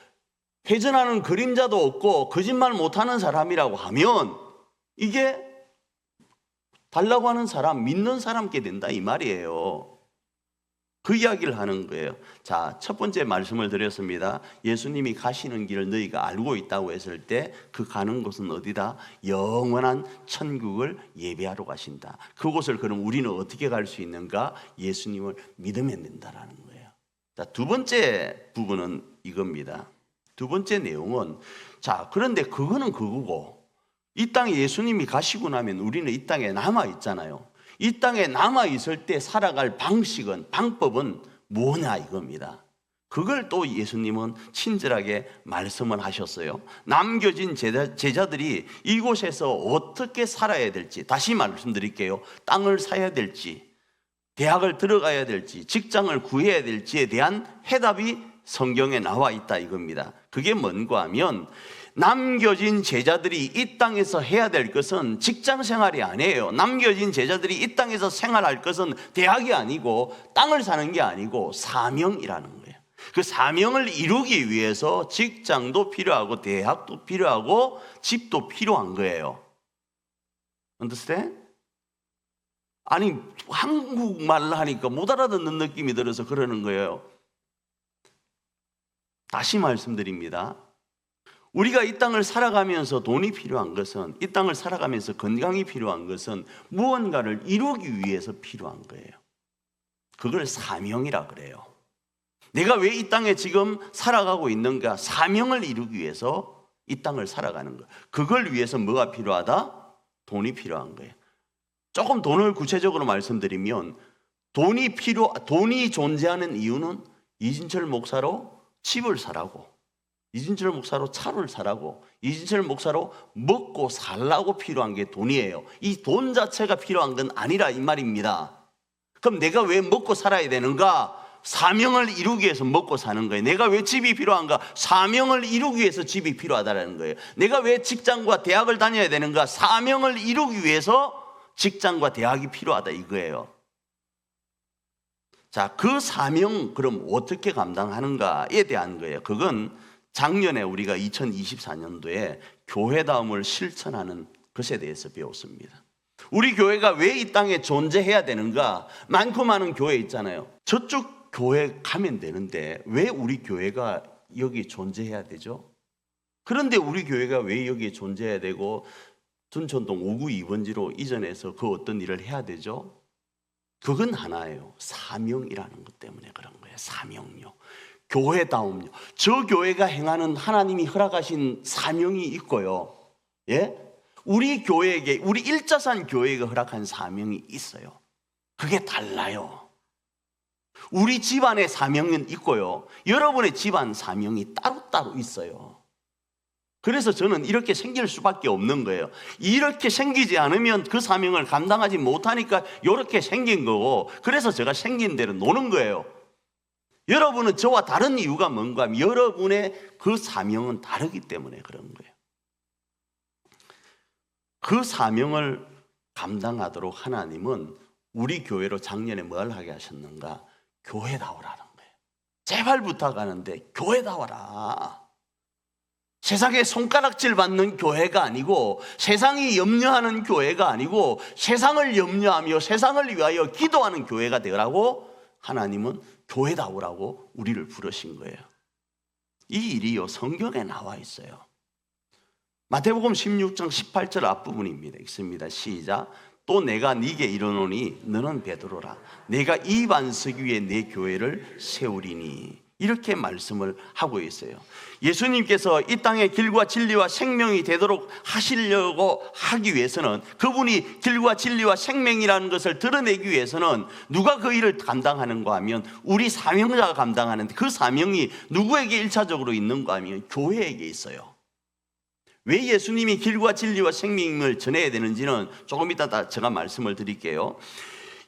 회전하는 그림자도 없고 거짓말 못하는 사람이라고 하면 이게 달라고 하는 사람, 믿는 사람께 된다 이 말이에요. 그 이야기를 하는 거예요. 자, 첫 번째 말씀을 드렸습니다. 예수님이 가시는 길을 너희가 알고 있다고 했을 때 그 가는 곳은 어디다? 영원한 천국을 예배하러 가신다. 그곳을 그럼 우리는 어떻게 갈 수 있는가? 예수님을 믿으면 된다라는 거예요. 자, 두 번째 부분은 이겁니다. 두 번째 내용은 자, 그런데 그거는 그거고 이 땅에 예수님이 가시고 나면 우리는 이 땅에 남아 있잖아요. 이 땅에 남아 있을 때 살아갈 방법은 뭐냐 이겁니다. 그걸 또 예수님은 친절하게 말씀을 하셨어요. 남겨진 제자들이 이곳에서 어떻게 살아야 될지 다시 말씀드릴게요. 땅을 사야 될지 대학을 들어가야 될지 직장을 구해야 될지에 대한 해답이 성경에 나와 있다 이겁니다. 그게 뭔가 하면 남겨진 제자들이 이 땅에서 해야 될 것은 직장 생활이 아니에요. 남겨진 제자들이 이 땅에서 생활할 것은 대학이 아니고 땅을 사는 게 아니고 사명이라는 거예요. 그 사명을 이루기 위해서 직장도 필요하고 대학도 필요하고 집도 필요한 거예요. Understand? 아니 한국말로 하니까 못 알아듣는 느낌이 들어서 그러는 거예요. 다시 말씀드립니다. 우리가 이 땅을 살아가면서 돈이 필요한 것은 이 땅을 살아가면서 건강이 필요한 것은 무언가를 이루기 위해서 필요한 거예요. 그걸 사명이라 그래요. 내가 왜 이 땅에 지금 살아가고 있는가? 사명을 이루기 위해서 이 땅을 살아가는 거예요. 그걸 위해서 뭐가 필요하다? 돈이 필요한 거예요. 조금 돈을 구체적으로 말씀드리면 돈이 존재하는 이유는 이진철 목사로 집을 사라고, 이진철 목사로 차를 사라고, 이진철 목사로 먹고 살라고 필요한 게 돈이에요. 이 돈 자체가 필요한 건 아니라 이 말입니다. 그럼 내가 왜 먹고 살아야 되는가? 사명을 이루기 위해서 먹고 사는 거예요. 내가 왜 집이 필요한가? 사명을 이루기 위해서 집이 필요하다는 거예요. 내가 왜 직장과 대학을 다녀야 되는가? 사명을 이루기 위해서 직장과 대학이 필요하다 이거예요. 자, 그 사명 그럼 어떻게 감당하는가에 대한 거예요. 그건 작년에 우리가 2024년도에 교회다움을 실천하는 것에 대해서 배웠습니다. 우리 교회가 왜 이 땅에 존재해야 되는가? 많고 많은 교회 있잖아요. 저쪽 교회 가면 되는데 왜 우리 교회가 여기 존재해야 되죠? 그런데 우리 교회가 왜 여기 존재해야 되고 둔촌동 5구 2번지로 이전해서 그 어떤 일을 해야 되죠? 그건 하나예요. 사명이라는 것 때문에 그런 거예요. 사명요. 교회다움요. 저 교회가 행하는 하나님이 허락하신 사명이 있고요. 예? 우리 교회에게, 우리 일자산 교회가 허락한 사명이 있어요. 그게 달라요. 우리 집안의 사명은 있고요. 여러분의 집안 사명이 따로따로 있어요. 그래서 저는 이렇게 생길 수밖에 없는 거예요. 이렇게 생기지 않으면 그 사명을 감당하지 못하니까 이렇게 생긴 거고, 그래서 제가 생긴 대로 노는 거예요. 여러분은 저와 다른 이유가 뭔가 하면 여러분의 그 사명은 다르기 때문에 그런 거예요. 그 사명을 감당하도록 하나님은 우리 교회로 작년에 뭘 하게 하셨는가? 교회다워라는 거예요. 제발 부탁하는데 교회다워라. 세상에 손가락질 받는 교회가 아니고, 세상이 염려하는 교회가 아니고, 세상을 염려하며 세상을 위하여 기도하는 교회가 되라고 하나님은 교회다우라고 우리를 부르신 거예요. 이 일이요 성경에 나와 있어요. 마태복음 16장 18절 앞부분입니다. 읽습니다. 시작. 또 내가 네게 이르노니 너는 베드로라. 내가 이 반석 위에 내 교회를 세우리니. 이렇게 말씀을 하고 있어요. 예수님께서 이 땅의 길과 진리와 생명이 되도록 하시려고 하기 위해서는, 그분이 길과 진리와 생명이라는 것을 드러내기 위해서는 누가 그 일을 감당하는가 하면 우리 사명자가 감당하는데, 그 사명이 누구에게 일차적으로 있는가 하면 교회에게 있어요. 왜 예수님이 길과 진리와 생명을 전해야 되는지는 조금 이따 제가 말씀을 드릴게요.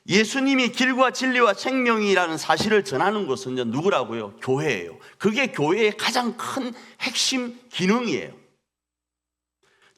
예수님이 길과 진리와 생명이라는 사실을 전하는 것은 누구라고요? 교회예요. 그게 교회의 가장 큰 핵심 기능이에요.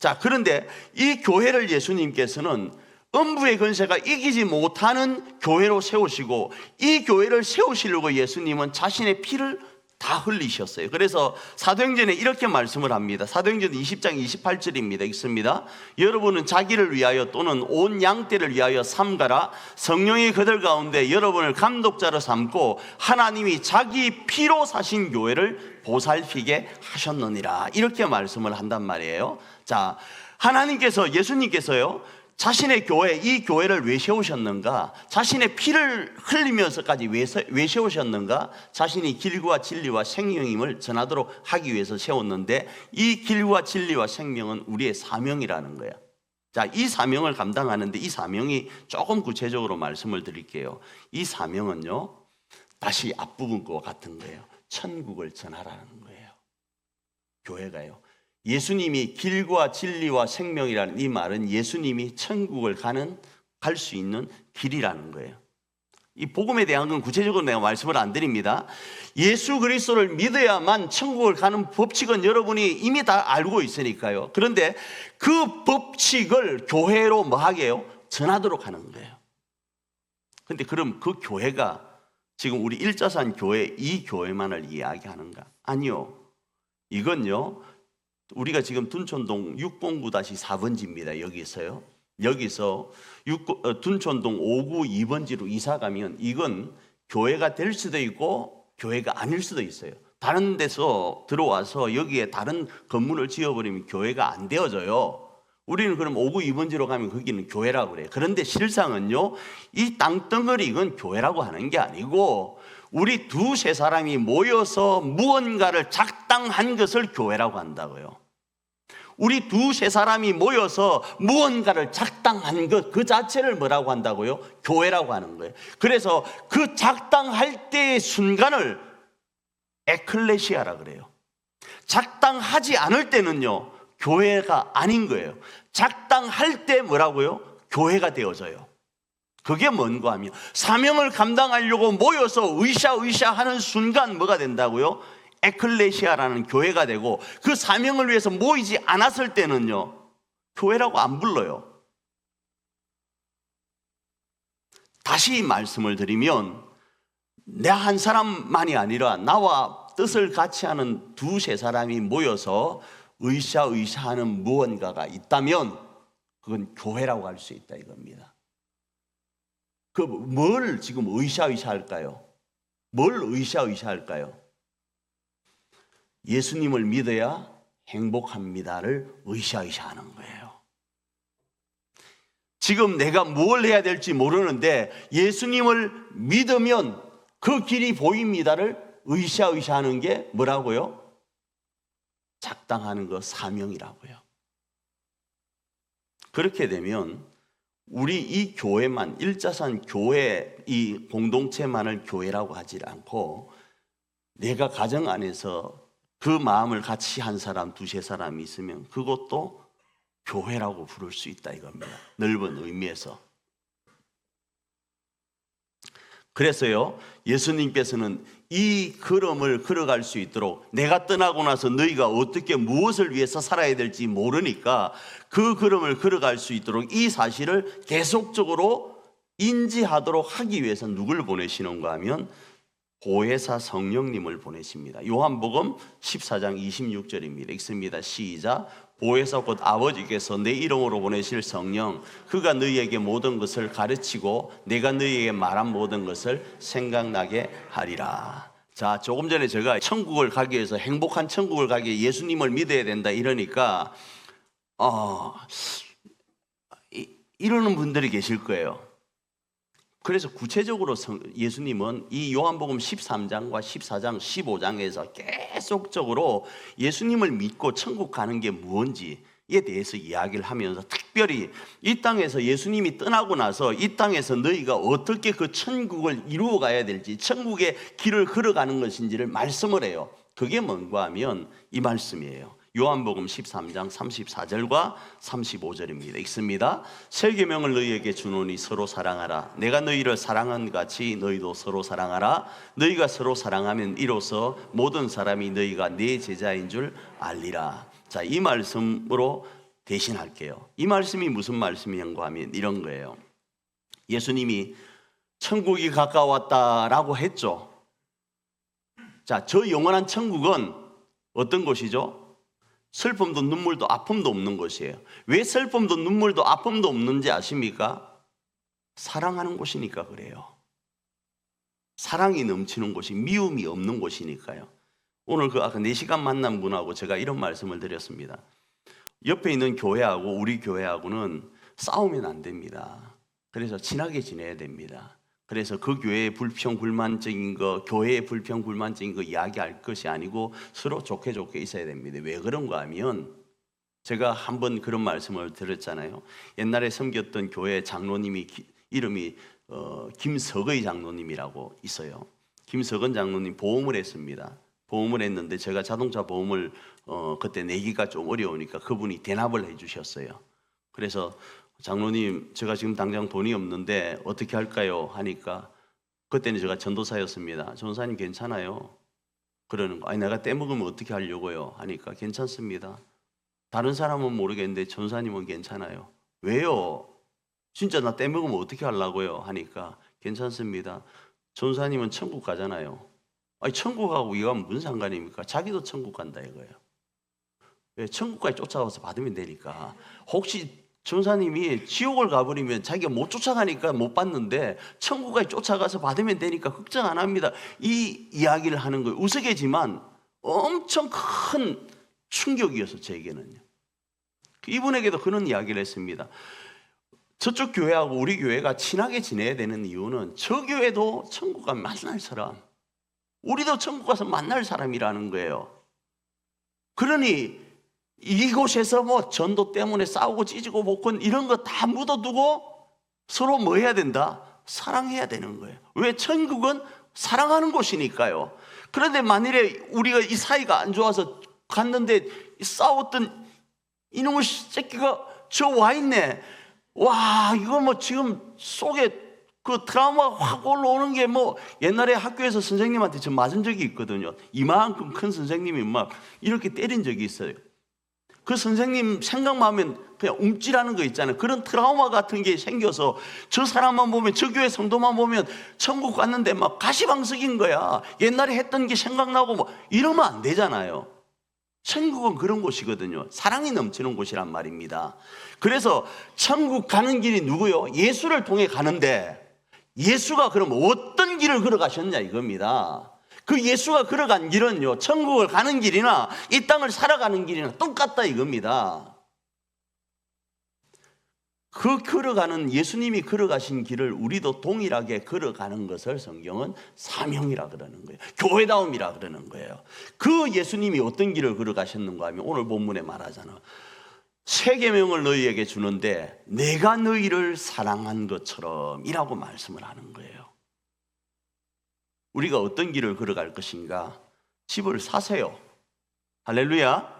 자, 그런데 이 교회를 예수님께서는 음부의 권세가 이기지 못하는 교회로 세우시고, 이 교회를 세우시려고 예수님은 자신의 피를 다 흘리셨어요. 그래서 사도행전에 이렇게 말씀을 합니다. 사도행전 20장 28절입니다. 읽습니다. 여러분은 자기를 위하여 또는 온 양떼를 위하여 삼가라. 성령이 그들 가운데 여러분을 감독자로 삼고 하나님이 자기 피로 사신 교회를 보살피게 하셨느니라. 이렇게 말씀을 한단 말이에요. 자, 하나님께서, 예수님께서요 자신의 교회, 이 교회를 왜 세우셨는가? 자신의 피를 흘리면서까지 왜 세우셨는가? 자신이 길과 진리와 생명임을 전하도록 하기 위해서 세웠는데, 이 길과 진리와 생명은 우리의 사명이라는 거야. 자, 이 사명을 감당하는데, 이 사명이 조금 구체적으로 말씀을 드릴게요. 이 사명은요, 다시 앞부분 거와 같은 거예요. 천국을 전하라는 거예요. 교회가요. 예수님이 길과 진리와 생명이라는 이 말은 예수님이 천국을 갈 수 있는 길이라는 거예요. 이 복음에 대한 건 구체적으로 내가 말씀을 안 드립니다. 예수 그리스도를 믿어야만 천국을 가는 법칙은 여러분이 이미 다 알고 있으니까요. 그런데 그 법칙을 교회로 뭐 하게 해요? 전하도록 하는 거예요. 그런데 그럼 그 교회가 지금 우리 일자산 교회, 이 교회만을 이야기하는가? 아니요. 이건요, 우리가 지금 둔촌동 609-4번지입니다. 여기서 둔촌동 5구 2번지로 이사 가면 이건 교회가 될 수도 있고 교회가 아닐 수도 있어요. 다른 데서 들어와서 여기에 다른 건물을 지어버리면 교회가 안 되어져요. 우리는 그럼 5구 2번지로 가면 거기는 교회라고 그래요. 그런데 실상은요, 이 땅덩어리 이건 교회라고 하는 게 아니고, 우리 두세 사람이 모여서 무언가를 작당한 것을 교회라고 한다고요. 우리 두세 사람이 모여서 무언가를 작당한 것 그 자체를 뭐라고 한다고요? 교회라고 하는 거예요. 그래서 그 작당할 때의 순간을 에클레시아라 그래요. 작당하지 않을 때는요, 교회가 아닌 거예요. 작당할 때 뭐라고요? 교회가 되어져요. 그게 뭔가 하면 사명을 감당하려고 모여서 으쌰으쌰 하는 순간 뭐가 된다고요? 에클레시아라는 교회가 되고, 그 사명을 위해서 모이지 않았을 때는요, 교회라고 안 불러요. 다시 말씀을 드리면, 내 한 사람만이 아니라 나와 뜻을 같이 하는 두세 사람이 모여서 으쌰으쌰 하는 무언가가 있다면 그건 교회라고 할 수 있다 이겁니다. 그 뭘 지금 의샤의샤할까요? 뭘 의샤의샤할까요? 예수님을 믿어야 행복합니다를 의샤의샤하는 거예요. 지금 내가 뭘 해야 될지 모르는데 예수님을 믿으면 그 길이 보입니다를 의샤의샤하는 게 뭐라고요? 작당하는 거 사명이라고요. 그렇게 되면 우리 이 교회만, 일자산 교회 이 공동체만을 교회라고 하지 않고 내가 가정 안에서 그 마음을 같이 한 사람, 두세 사람이 있으면 그것도 교회라고 부를 수 있다 이겁니다. 넓은 의미에서. 그래서요, 예수님께서는 이 걸음을 걸어갈 수 있도록 내가 떠나고 나서 너희가 어떻게 무엇을 위해서 살아야 될지 모르니까 그 걸음을 걸어갈 수 있도록 이 사실을 계속적으로 인지하도록 하기 위해서 누굴 보내시는가 하면 보혜사 성령님을 보내십니다. 요한복음 14장 26절입니다. 읽습니다. 시작. 보혜사 곧 아버지께서 내 이름으로 보내실 성령 그가 너희에게 모든 것을 가르치고 내가 너희에게 말한 모든 것을 생각나게 하리라. 자, 조금 전에 제가 천국을 가기 위해서 행복한 천국을 가기 위해 예수님을 믿어야 된다 이러니까 이러는 분들이 계실 거예요. 그래서 구체적으로 예수님은 이 요한복음 13장과 14장, 15장에서 계속적으로 예수님을 믿고 천국 가는 게 뭔지에 대해서 이야기를 하면서 특별히 이 땅에서 예수님이 떠나고 나서 이 땅에서 너희가 어떻게 그 천국을 이루어 가야 될지, 천국의 길을 걸어가는 것인지를 말씀을 해요. 그게 뭔가 하면 이 말씀이에요. 요한복음 13장 34절과 35절입니다. 읽습니다. 새 계명을 너희에게 주노니 서로 사랑하라. 내가 너희를 사랑한 같이 너희도 서로 사랑하라. 너희가 서로 사랑하면 이로써 모든 사람이 너희가 내 제자인 줄 알리라. 자, 이 말씀으로 대신할게요. 이 말씀이 무슨 말씀인가 하면 이런 거예요. 예수님이 천국이 가까웠다라고 했죠. 자, 저 영원한 천국은 어떤 곳이죠? 슬픔도 눈물도 아픔도 없는 곳이에요. 왜 슬픔도 눈물도 아픔도 없는지 아십니까? 사랑하는 곳이니까 그래요. 사랑이 넘치는 곳이, 미움이 없는 곳이니까요. 오늘 그 아까 4시간 만난 분하고 제가 이런 말씀을 드렸습니다. 옆에 있는 교회하고 우리 교회하고는 싸우면 안 됩니다. 그래서 친하게 지내야 됩니다. 그래서 그 교회의 불평불만적인 거, 교회의 불평불만적인 거 이야기할 것이 아니고 서로 좋게 있어야 됩니다. 왜 그런가 하면 제가 한번 그런 말씀을 드렸잖아요. 옛날에 섬겼던 교회 장로님이 이름이 김석의 장로님이라고 있어요. 김석은 장로님 보험을 했습니다. 보험을 했는데 제가 자동차 보험을 그때 내기가 좀 어려우니까 그분이 대납을 해주셨어요. 그래서 장로님, 제가 지금 당장 돈이 없는데 어떻게 할까요? 하니까 그때는 제가 전도사였습니다. 전도사님 괜찮아요? 그러는 거. 아니, 내가 떼먹으면 어떻게 하려고요? 하니까 괜찮습니다. 다른 사람은 모르겠는데 전도사님은 괜찮아요. 왜요? 진짜 나 떼먹으면 어떻게 하려고요? 하니까 괜찮습니다. 전도사님은 천국 가잖아요. 아니, 천국하고 이거 무슨 상관입니까? 자기도 천국 간다 이거예요. 왜? 천국까지 쫓아와서 받으면 되니까. 혹시 전사님이 지옥을 가버리면 자기가 못 쫓아가니까 못 받는데 천국까지 쫓아가서 받으면 되니까 걱정 안 합니다. 이 이야기를 하는 거예요. 우스개지만 엄청 큰 충격이었어요. 제게는요. 이분에게도 그런 이야기를 했습니다. 저쪽 교회하고 우리 교회가 친하게 지내야 되는 이유는 저 교회도 천국 가면 만날 사람, 우리도 천국 가서 만날 사람이라는 거예요. 그러니 이곳에서 뭐 전도 때문에 싸우고 찢고 볶고 이런 거 다 묻어두고 서로 뭐 해야 된다? 사랑해야 되는 거예요. 왜? 천국은 사랑하는 곳이니까요. 그런데 만일에 우리가 이 사이가 안 좋아서 갔는데 싸웠던 이놈의 새끼가 저 와 있네. 와, 이거 뭐 지금 속에 그 트라우마가 확 올라오는 게 뭐 옛날에 학교에서 선생님한테 저 맞은 적이 있거든요. 이만큼 큰 선생님이 막 이렇게 때린 적이 있어요. 그 선생님 생각만 하면 그냥 움찔하는 거 있잖아요. 그런 트라우마 같은 게 생겨서 저 사람만 보면, 저 교회 성도만 보면 천국 갔는데 막 가시방석인 거야. 옛날에 했던 게 생각나고 뭐 이러면 안 되잖아요. 천국은 그런 곳이거든요. 사랑이 넘치는 곳이란 말입니다. 그래서 천국 가는 길이 누구요? 예수를 통해 가는데 예수가 그럼 어떤 길을 걸어가셨냐 이겁니다. 그 예수가 걸어간 길은요, 천국을 가는 길이나 이 땅을 살아가는 길이나 똑같다 이겁니다. 그 걸어가는 예수님이 걸어가신 길을 우리도 동일하게 걸어가는 것을 성경은 사명이라 그러는 거예요. 교회다움이라 그러는 거예요. 그 예수님이 어떤 길을 걸어가셨는가 하면 오늘 본문에 말하잖아. 새 계명을 너희에게 주는데 내가 너희를 사랑한 것처럼 이라고 말씀을 하는 거예요. 우리가 어떤 길을 걸어갈 것인가? 집을 사세요. 할렐루야.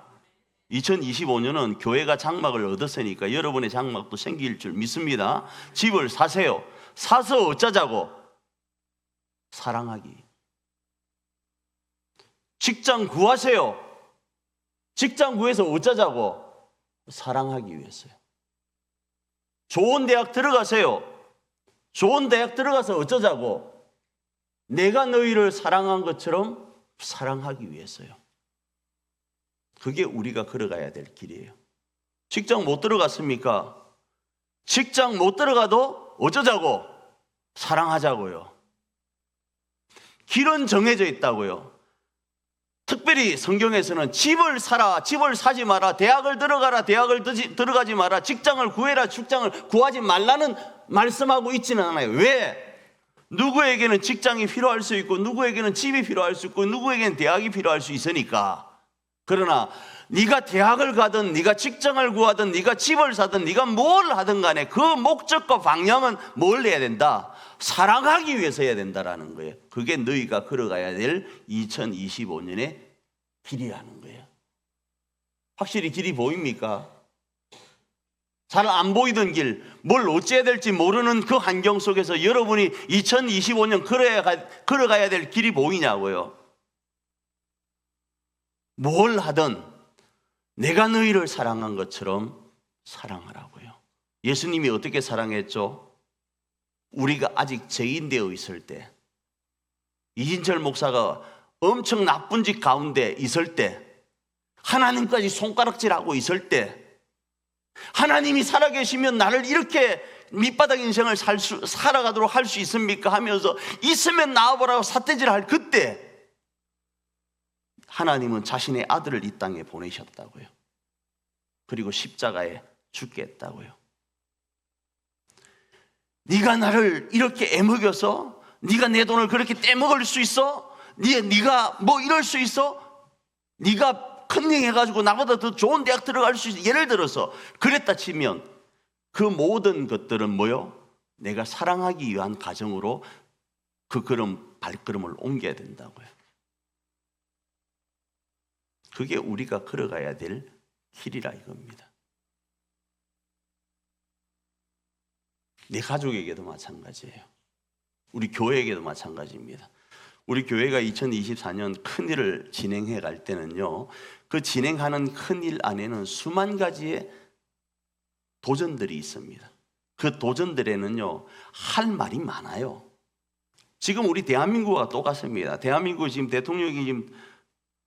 2025년은 교회가 장막을 얻었으니까 여러분의 장막도 생길 줄 믿습니다. 집을 사세요. 사서 어쩌자고? 사랑하기. 직장 구하세요. 직장 구해서 어쩌자고? 사랑하기 위해서요. 좋은 대학 들어가세요. 좋은 대학 들어가서 어쩌자고? 내가 너희를 사랑한 것처럼 사랑하기 위해서요. 그게 우리가 걸어가야 될 길이에요. 직장 못 들어갔습니까? 직장 못 들어가도 어쩌자고? 사랑하자고요. 길은 정해져 있다고요. 특별히 성경에서는 집을 사라, 집을 사지 마라, 대학을 들어가라, 대학을 들어가지 마라, 직장을 구해라, 직장을 구하지 말라는 말씀하고 있지는 않아요. 왜? 누구에게는 직장이 필요할 수 있고 누구에게는 집이 필요할 수 있고 누구에게는 대학이 필요할 수 있으니까. 그러나 네가 대학을 가든 네가 직장을 구하든 네가 집을 사든 네가 뭘 하든 간에 그 목적과 방향은 뭘 해야 된다? 사랑하기 위해서 해야 된다라는 거예요. 그게 너희가 걸어가야 될 2025년의 길이라는 거예요. 확실히 길이 보입니까? 잘 안 보이던 길, 뭘 어찌해야 될지 모르는 그 환경 속에서 여러분이 2025년 걸어가야 될 길이 보이냐고요. 뭘 하든 내가 너희를 사랑한 것처럼 사랑하라고요. 예수님이 어떻게 사랑했죠? 우리가 아직 죄인되어 있을 때, 이진철 목사가 엄청 나쁜 짓 가운데 있을 때, 하나님까지 손가락질하고 있을 때, 하나님이 살아계시면 나를 이렇게 밑바닥 인생을 살아가도록 할 수 있습니까? 하면서 있으면 나와보라고 삿대질할 그때 하나님은 자신의 아들을 이 땅에 보내셨다고요. 그리고 십자가에 죽게 했다고요. 네가 나를 이렇게 애먹여서 네가 내 돈을 그렇게 떼먹을 수 있어? 네가 뭐 이럴 수 있어? 네가 컨닝 해가지고 나보다 더 좋은 대학 들어갈 수 있어? 예를 들어서 그랬다 치면 그 모든 것들은 뭐요? 내가 사랑하기 위한 가정으로 그 발걸음을 옮겨야 된다고요. 그게 우리가 걸어가야 될 길이라 이겁니다. 내 가족에게도 마찬가지예요. 우리 교회에게도 마찬가지입니다. 우리 교회가 2024년 큰일을 진행해 갈 때는요, 그 진행하는 큰일 안에는 수만 가지의 도전들이 있습니다. 그 도전들에는요, 할 말이 많아요. 지금 우리 대한민국과 똑같습니다. 대한민국 지금 대통령이 지금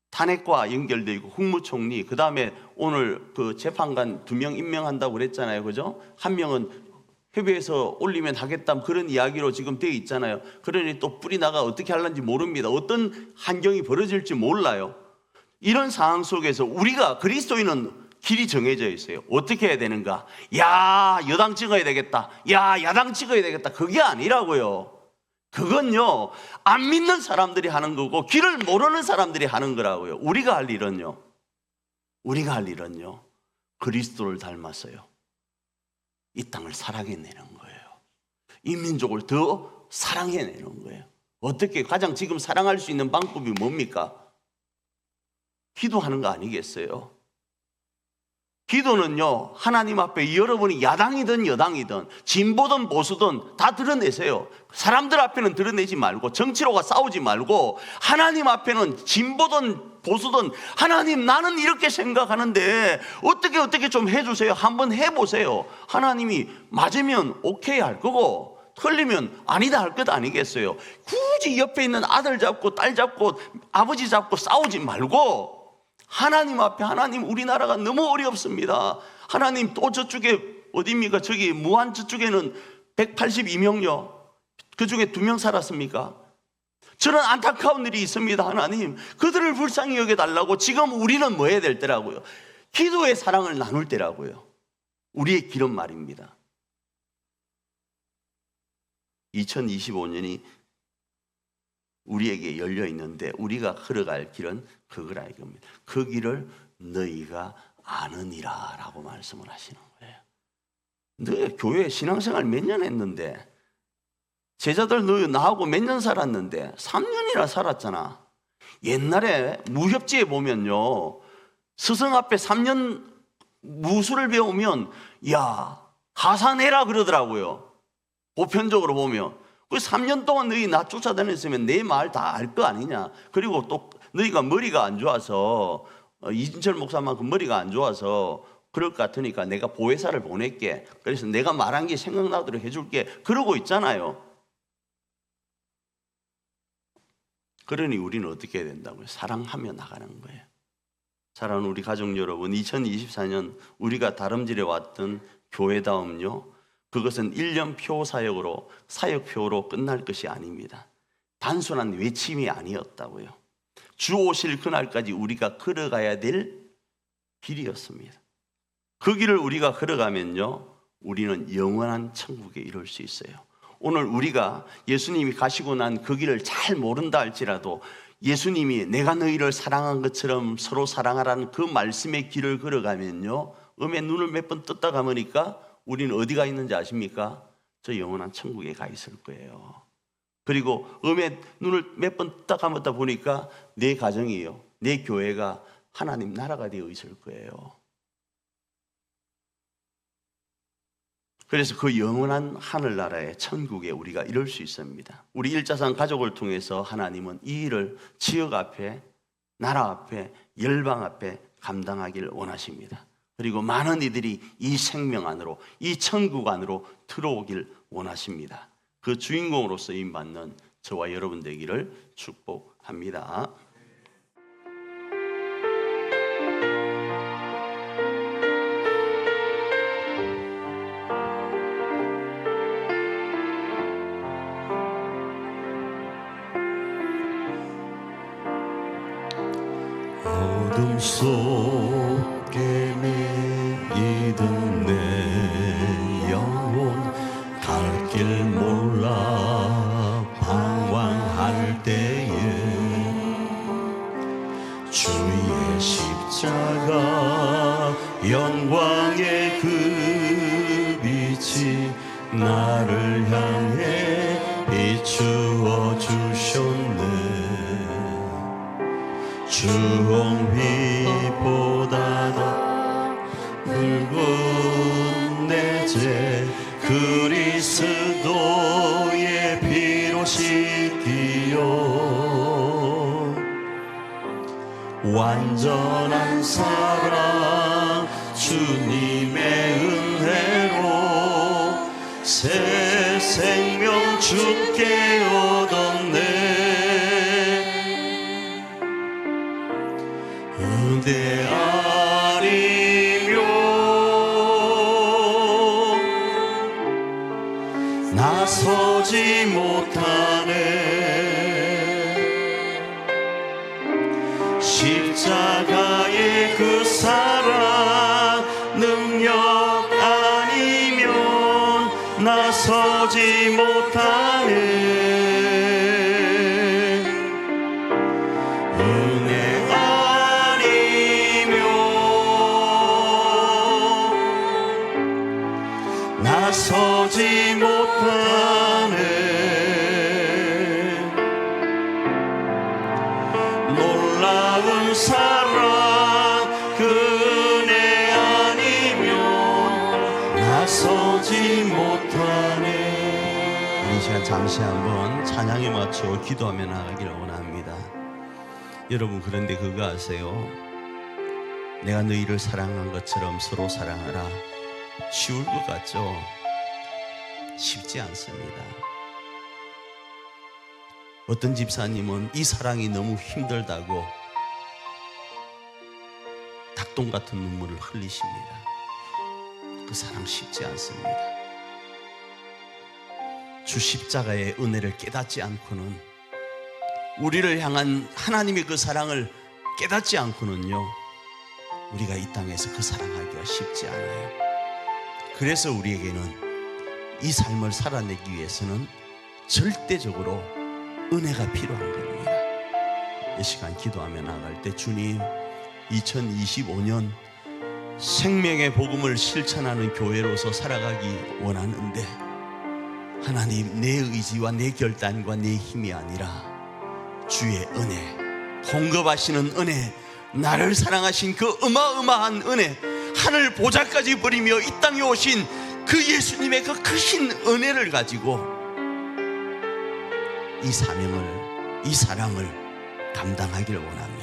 탄핵과 연결되어 있고 국무총리, 그 다음에 오늘 그 재판관 2명 임명한다고 그랬잖아요. 그죠? 한 명은 협의해서 올리면 하겠다 그런 이야기로 지금 되어 있잖아요. 그러니 또 뿌리 나가 어떻게 할는지 모릅니다. 어떤 환경이 벌어질지 몰라요. 이런 상황 속에서 우리가 그리스도인은 길이 정해져 있어요. 어떻게 해야 되는가? 야, 여당 찍어야 되겠다. 야, 야당 찍어야 되겠다. 그게 아니라고요. 그건요, 안 믿는 사람들이 하는 거고 길을 모르는 사람들이 하는 거라고요. 우리가 할 일은요, 그리스도를 닮았어요. 이 땅을 사랑해내는 거예요. 이 민족을 더 사랑해내는 거예요. 어떻게 가장 지금 사랑할 수 있는 방법이 뭡니까? 기도하는 거 아니겠어요? 기도는요, 하나님 앞에 여러분이 야당이든 여당이든 진보든 보수든 다 드러내세요. 사람들 앞에는 드러내지 말고, 정치로가 싸우지 말고, 하나님 앞에는 진보든 보수든, 하나님 나는 이렇게 생각하는데 어떻게 좀 해주세요. 한번 해보세요. 하나님이 맞으면 오케이 할 거고 틀리면 아니다 할 것 아니겠어요. 굳이 옆에 있는 아들 잡고 딸 잡고 아버지 잡고 싸우지 말고 하나님 앞에, 하나님 우리나라가 너무 어렵습니다. 하나님 또 저쪽에 어디입니까? 저기 무안 저쪽에는 182명요. 그중에 2명 살았습니까? 저는 안타까운 일이 있습니다. 하나님 그들을 불쌍히 여겨달라고. 지금 우리는 뭐 해야 될 때라고요? 기도의 사랑을 나눌 때라고요. 우리의 길은 말입니다. 2025년이 우리에게 열려 있는데 우리가 걸어갈 길은 그거라 이겁니다. 그 길을 너희가 아느니라 라고 말씀을 하시는 거예요. 너희 교회 신앙생활 몇 년 했는데, 제자들 너희 나하고 몇 년 살았는데 3년이나 살았잖아. 옛날에 무협지에 보면요, 스승 앞에 3년 무술을 배우면 야 하산해라 그러더라고요. 보편적으로 보면 그 3년 동안 너희 나 쫓아다녔으면 내 말 다 알 거 아니냐. 그리고 또 너희가 머리가 안 좋아서, 이진철 목사만큼 머리가 안 좋아서 그럴 것 같으니까 내가 보혜사를 보낼게. 그래서 내가 말한 게 생각나도록 해줄게. 그러고 있잖아요. 그러니 우리는 어떻게 해야 된다고요? 사랑하며 나가는 거예요. 사랑하는 우리 가족 여러분, 2024년 우리가 다름질해 왔던 교회다움요, 그것은 1년표 사역으로, 사역표로 끝날 것이 아닙니다. 단순한 외침이 아니었다고요. 주 오실 그날까지 우리가 걸어가야 될 길이었습니다. 그 길을 우리가 걸어가면요, 우리는 영원한 천국에 이룰 수 있어요. 오늘 우리가 예수님이 가시고 난 그 길을 잘 모른다 할지라도 예수님이 내가 너희를 사랑한 것처럼 서로 사랑하라는 그 말씀의 길을 걸어가면요, 음에 눈을 몇 번 떴다 감으니까 우리는 어디가 있는지 아십니까? 저 영원한 천국에 가 있을 거예요. 그리고 음에 눈을 몇 번 떴다 감았다 보니까 내 가정이요, 내 교회가 하나님 나라가 되어 있을 거예요. 그래서 그 영원한 하늘나라의 천국에 우리가 이룰 수 있습니다. 우리 일자산 가족을 통해서 하나님은 이 일을 지역 앞에, 나라 앞에, 열방 앞에 감당하기를 원하십니다. 그리고 많은 이들이 이 생명 안으로, 이 천국 안으로 들어오길 원하십니다. 그 주인공으로 쓰임받는 저와 여러분 되기를 축복합니다.
어둠 속에 매이던 내 영혼 갈 길 몰라 방황할 때에 주의 십자가 영광의 그 빛이 나를 향해 비추어 주셨네. 주홍빛보다 더 붉은 내 죄 그리스도의 피로 씻기요. 완전한 사랑 주님의 은혜로 새 생명 주께 얻었네. 은혜 아니면 나서지 못하네. 십자가의 그 사랑 능력 아니면 나서지 못하네. 나서지 못하네. 놀라운 사랑 그 은혜 아니면 나서지 못하네.
이 시간 잠시 한번 찬양에 맞춰 기도하며 나가기를 원합니다. 여러분, 그런데 그거 아세요? 내가 너희를 사랑한 것처럼 서로 사랑하라. 쉬울 것 같죠? 쉽지 않습니다. 어떤 집사님은 이 사랑이 너무 힘들다고 낙동 같은 눈물을 흘리십니다. 그 사랑 쉽지 않습니다. 주 십자가의 은혜를 깨닫지 않고는, 우리를 향한 하나님의 그 사랑을 깨닫지 않고는요, 우리가 이 땅에서 그 사랑하기가 쉽지 않아요. 그래서 우리에게는 이 삶을 살아내기 위해서는 절대적으로 은혜가 필요한 겁니다. 이 시간 기도하며 나갈 때, 주님, 2025년 생명의 복음을 실천하는 교회로서 살아가기 원하는데, 하나님, 내 의지와 내 결단과 내 힘이 아니라 주의 은혜, 공급하시는 은혜, 나를 사랑하신 그 어마어마한 은혜, 하늘 보좌까지 버리며 이 땅에 오신 그 예수님의 그 크신 은혜를 가지고 이 사명을, 이 사랑을 감당하길 원합니다.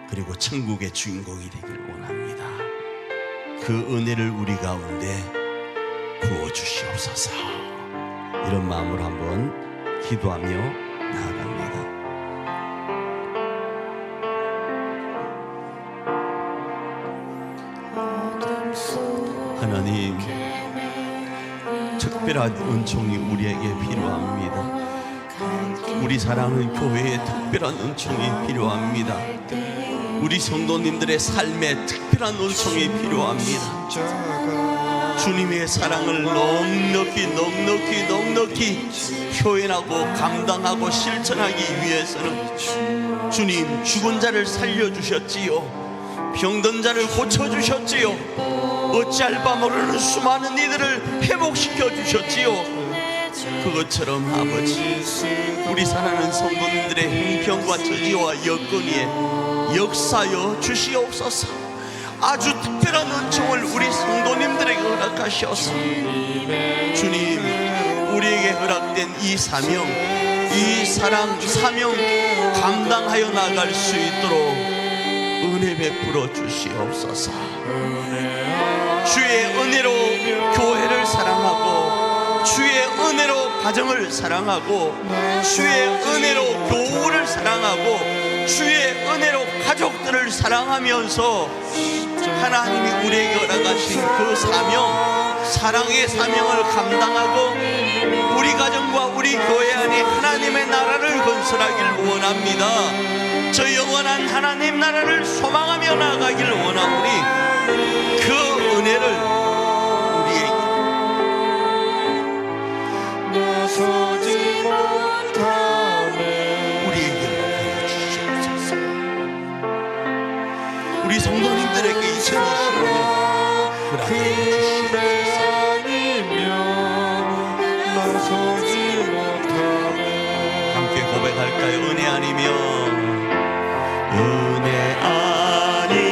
그리고 천국의 주인공이 되길 원합니다. 그 은혜를 우리 가운데 부어주시옵소서. 이런 마음으로 한번 기도하며 나아갑니다. 하나님, 특별한 은총이 우리에게 필요합니다. 우리 사랑하는 교회에 특별한 은총이 필요합니다. 우리 성도님들의 삶에 특별한 은총이 필요합니다. 주님의 사랑을 넉넉히 표현하고 감당하고 실천하기 위해서는, 주님, 죽은 자를 살려주셨지요, 병든 자를 고쳐주셨지요, 어찌할 바 모르는 수많은 이들을 회복시켜 주셨지요. 그것처럼 아버지, 우리 사랑하는 성도님들의 형편과 처지와 여건에 역사여 주시옵소서. 아주 특별한 은총을 우리 성도님들에게 허락하셔서, 주님, 우리에게 허락된 이 사명, 이 사랑 사명 감당하여 나갈 수 있도록 은혜 베풀어 주시옵소서. 주의 은혜로 교회를 사랑하고, 주의 은혜로 가정을 사랑하고, 주의 은혜로 교우를 사랑하고, 주의 은혜로 가족들을 사랑하면서 하나님이 우리에게 허락하신 그 사명, 사랑의 사명을 감당하고 우리 가정과 우리 교회 안에 하나님의 나라를 건설하길 원합니다. 저 영원한 하나님 나라를 소망하며 나아가길 원하오니, 그 은혜를 우리에게
나서지 못하네
우리에게 주시옵소서. 우리 성도님들에게 2025년 허락해 주시옵소서.
나서지 못하네.
함께 고백할까요? 은혜 아니면,
은혜 아니면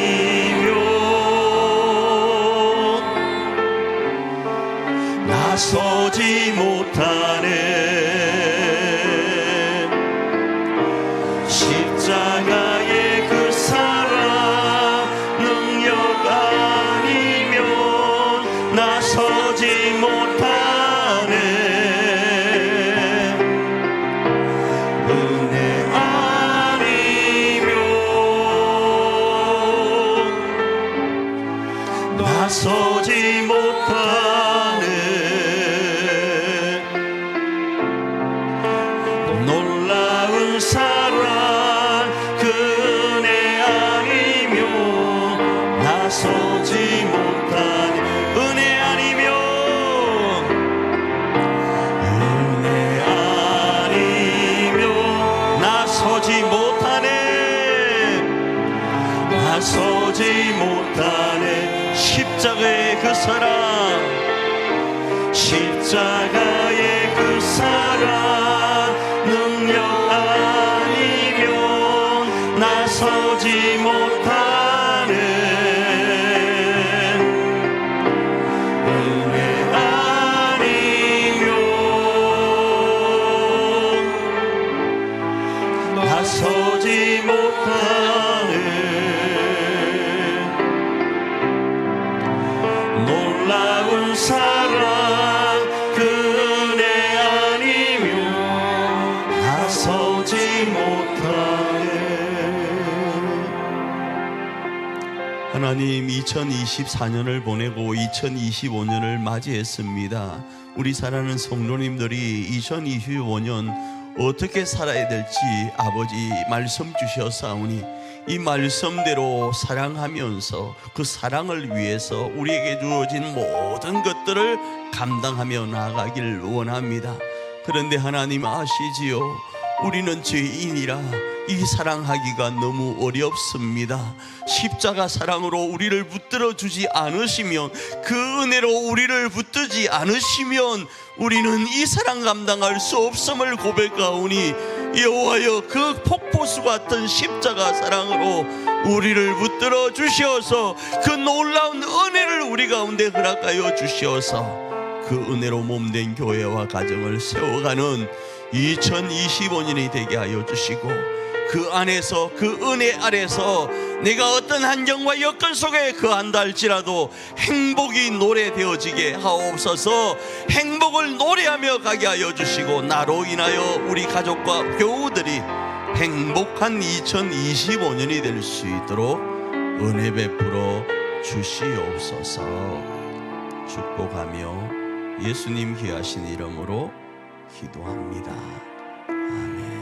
나서지 못하네. 십자가의 그 사랑 능력 아니면 나서지 못하네. 은혜 아니면 나서지 못하네. 놀라운 사랑 그 은혜 아니면 나서지 못하네. 은혜 아니면, 은혜 아니면 나서지 못하네. 나서지 못하네. 십자가의 그 사랑, 십자가의 그 사랑 능력 아니면 나서지 못하네. 은혜 아니면 나서지 못하네. 놀라운 사랑 그 은혜 아니면 나서지 못하네.
하나님, 2024년을 보내고 2025년을 맞이했습니다. 우리 사랑하는 성도님들이 2025년 어떻게 살아야 될지 아버지 말씀 주셨사오니 이 말씀대로 사랑하면서 그 사랑을 위해서 우리에게 주어진 모든 것들을 감당하며 나아가길 원합니다. 그런데 하나님 아시지요? 우리는 죄인이라 이 사랑하기가 너무 어렵습니다. 십자가 사랑으로 우리를 붙들어 주지 않으시면, 그 은혜로 우리를 붙들지 않으시면 우리는 이 사랑 감당할 수 없음을 고백하오니, 여호와여, 그 폭포수 같은 십자가 사랑으로 우리를 붙들어 주시어서 그 놀라운 은혜를 우리 가운데 허락하여 주시어서 그 은혜로 몸된 교회와 가정을 세워가는 2025년이 되게 하여 주시고, 그 안에서, 그 은혜 아래서 내가 어떤 환경과 여건 속에 거한다 할지라도 행복이 노래되어지게 하옵소서. 행복을 노래하며 가게 하여 주시고, 나로 인하여 우리 가족과 교우들이 행복한 2025년이 될 수 있도록 은혜 베풀어 주시옵소서. 축복하며 예수님 귀하신 이름으로 기도합니다. 아멘.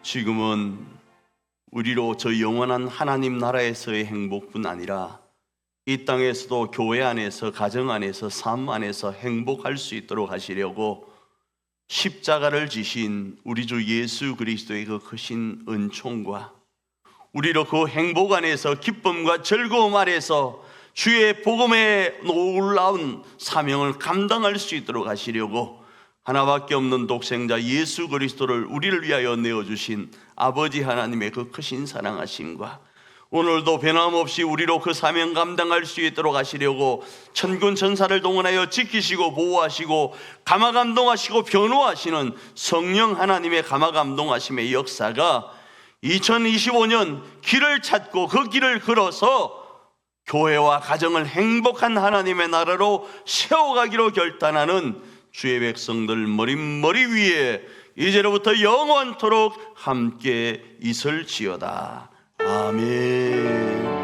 지금은 우리로 저 영원한 하나님 나라에서의 행복뿐 아니라 이 땅에서도 교회 안에서, 가정 안에서, 삶 안에서 행복할 수 있도록 하시려고 십자가를 지신 우리 주 예수 그리스도의 그 크신 은총과 우리로 그 행복 안에서 기쁨과 즐거움 아래서 주의 복음의 놀라운 사명을 감당할 수 있도록 하시려고 하나밖에 없는 독생자 예수 그리스도를 우리를 위하여 내어주신 아버지 하나님의 그 크신 사랑하심과 오늘도 변함없이 우리로 그 사명 감당할 수 있도록 하시려고 천군 천사를 동원하여 지키시고 보호하시고 감화감동하시고 변호하시는 성령 하나님의 감화감동하심의 역사가 2025년 길을 찾고 그 길을 걸어서 교회와 가정을 행복한 하나님의 나라로 세워가기로 결단하는 주의 백성들 머리 위에 이제로부터 영원토록 함께 있을지어다. 아멘.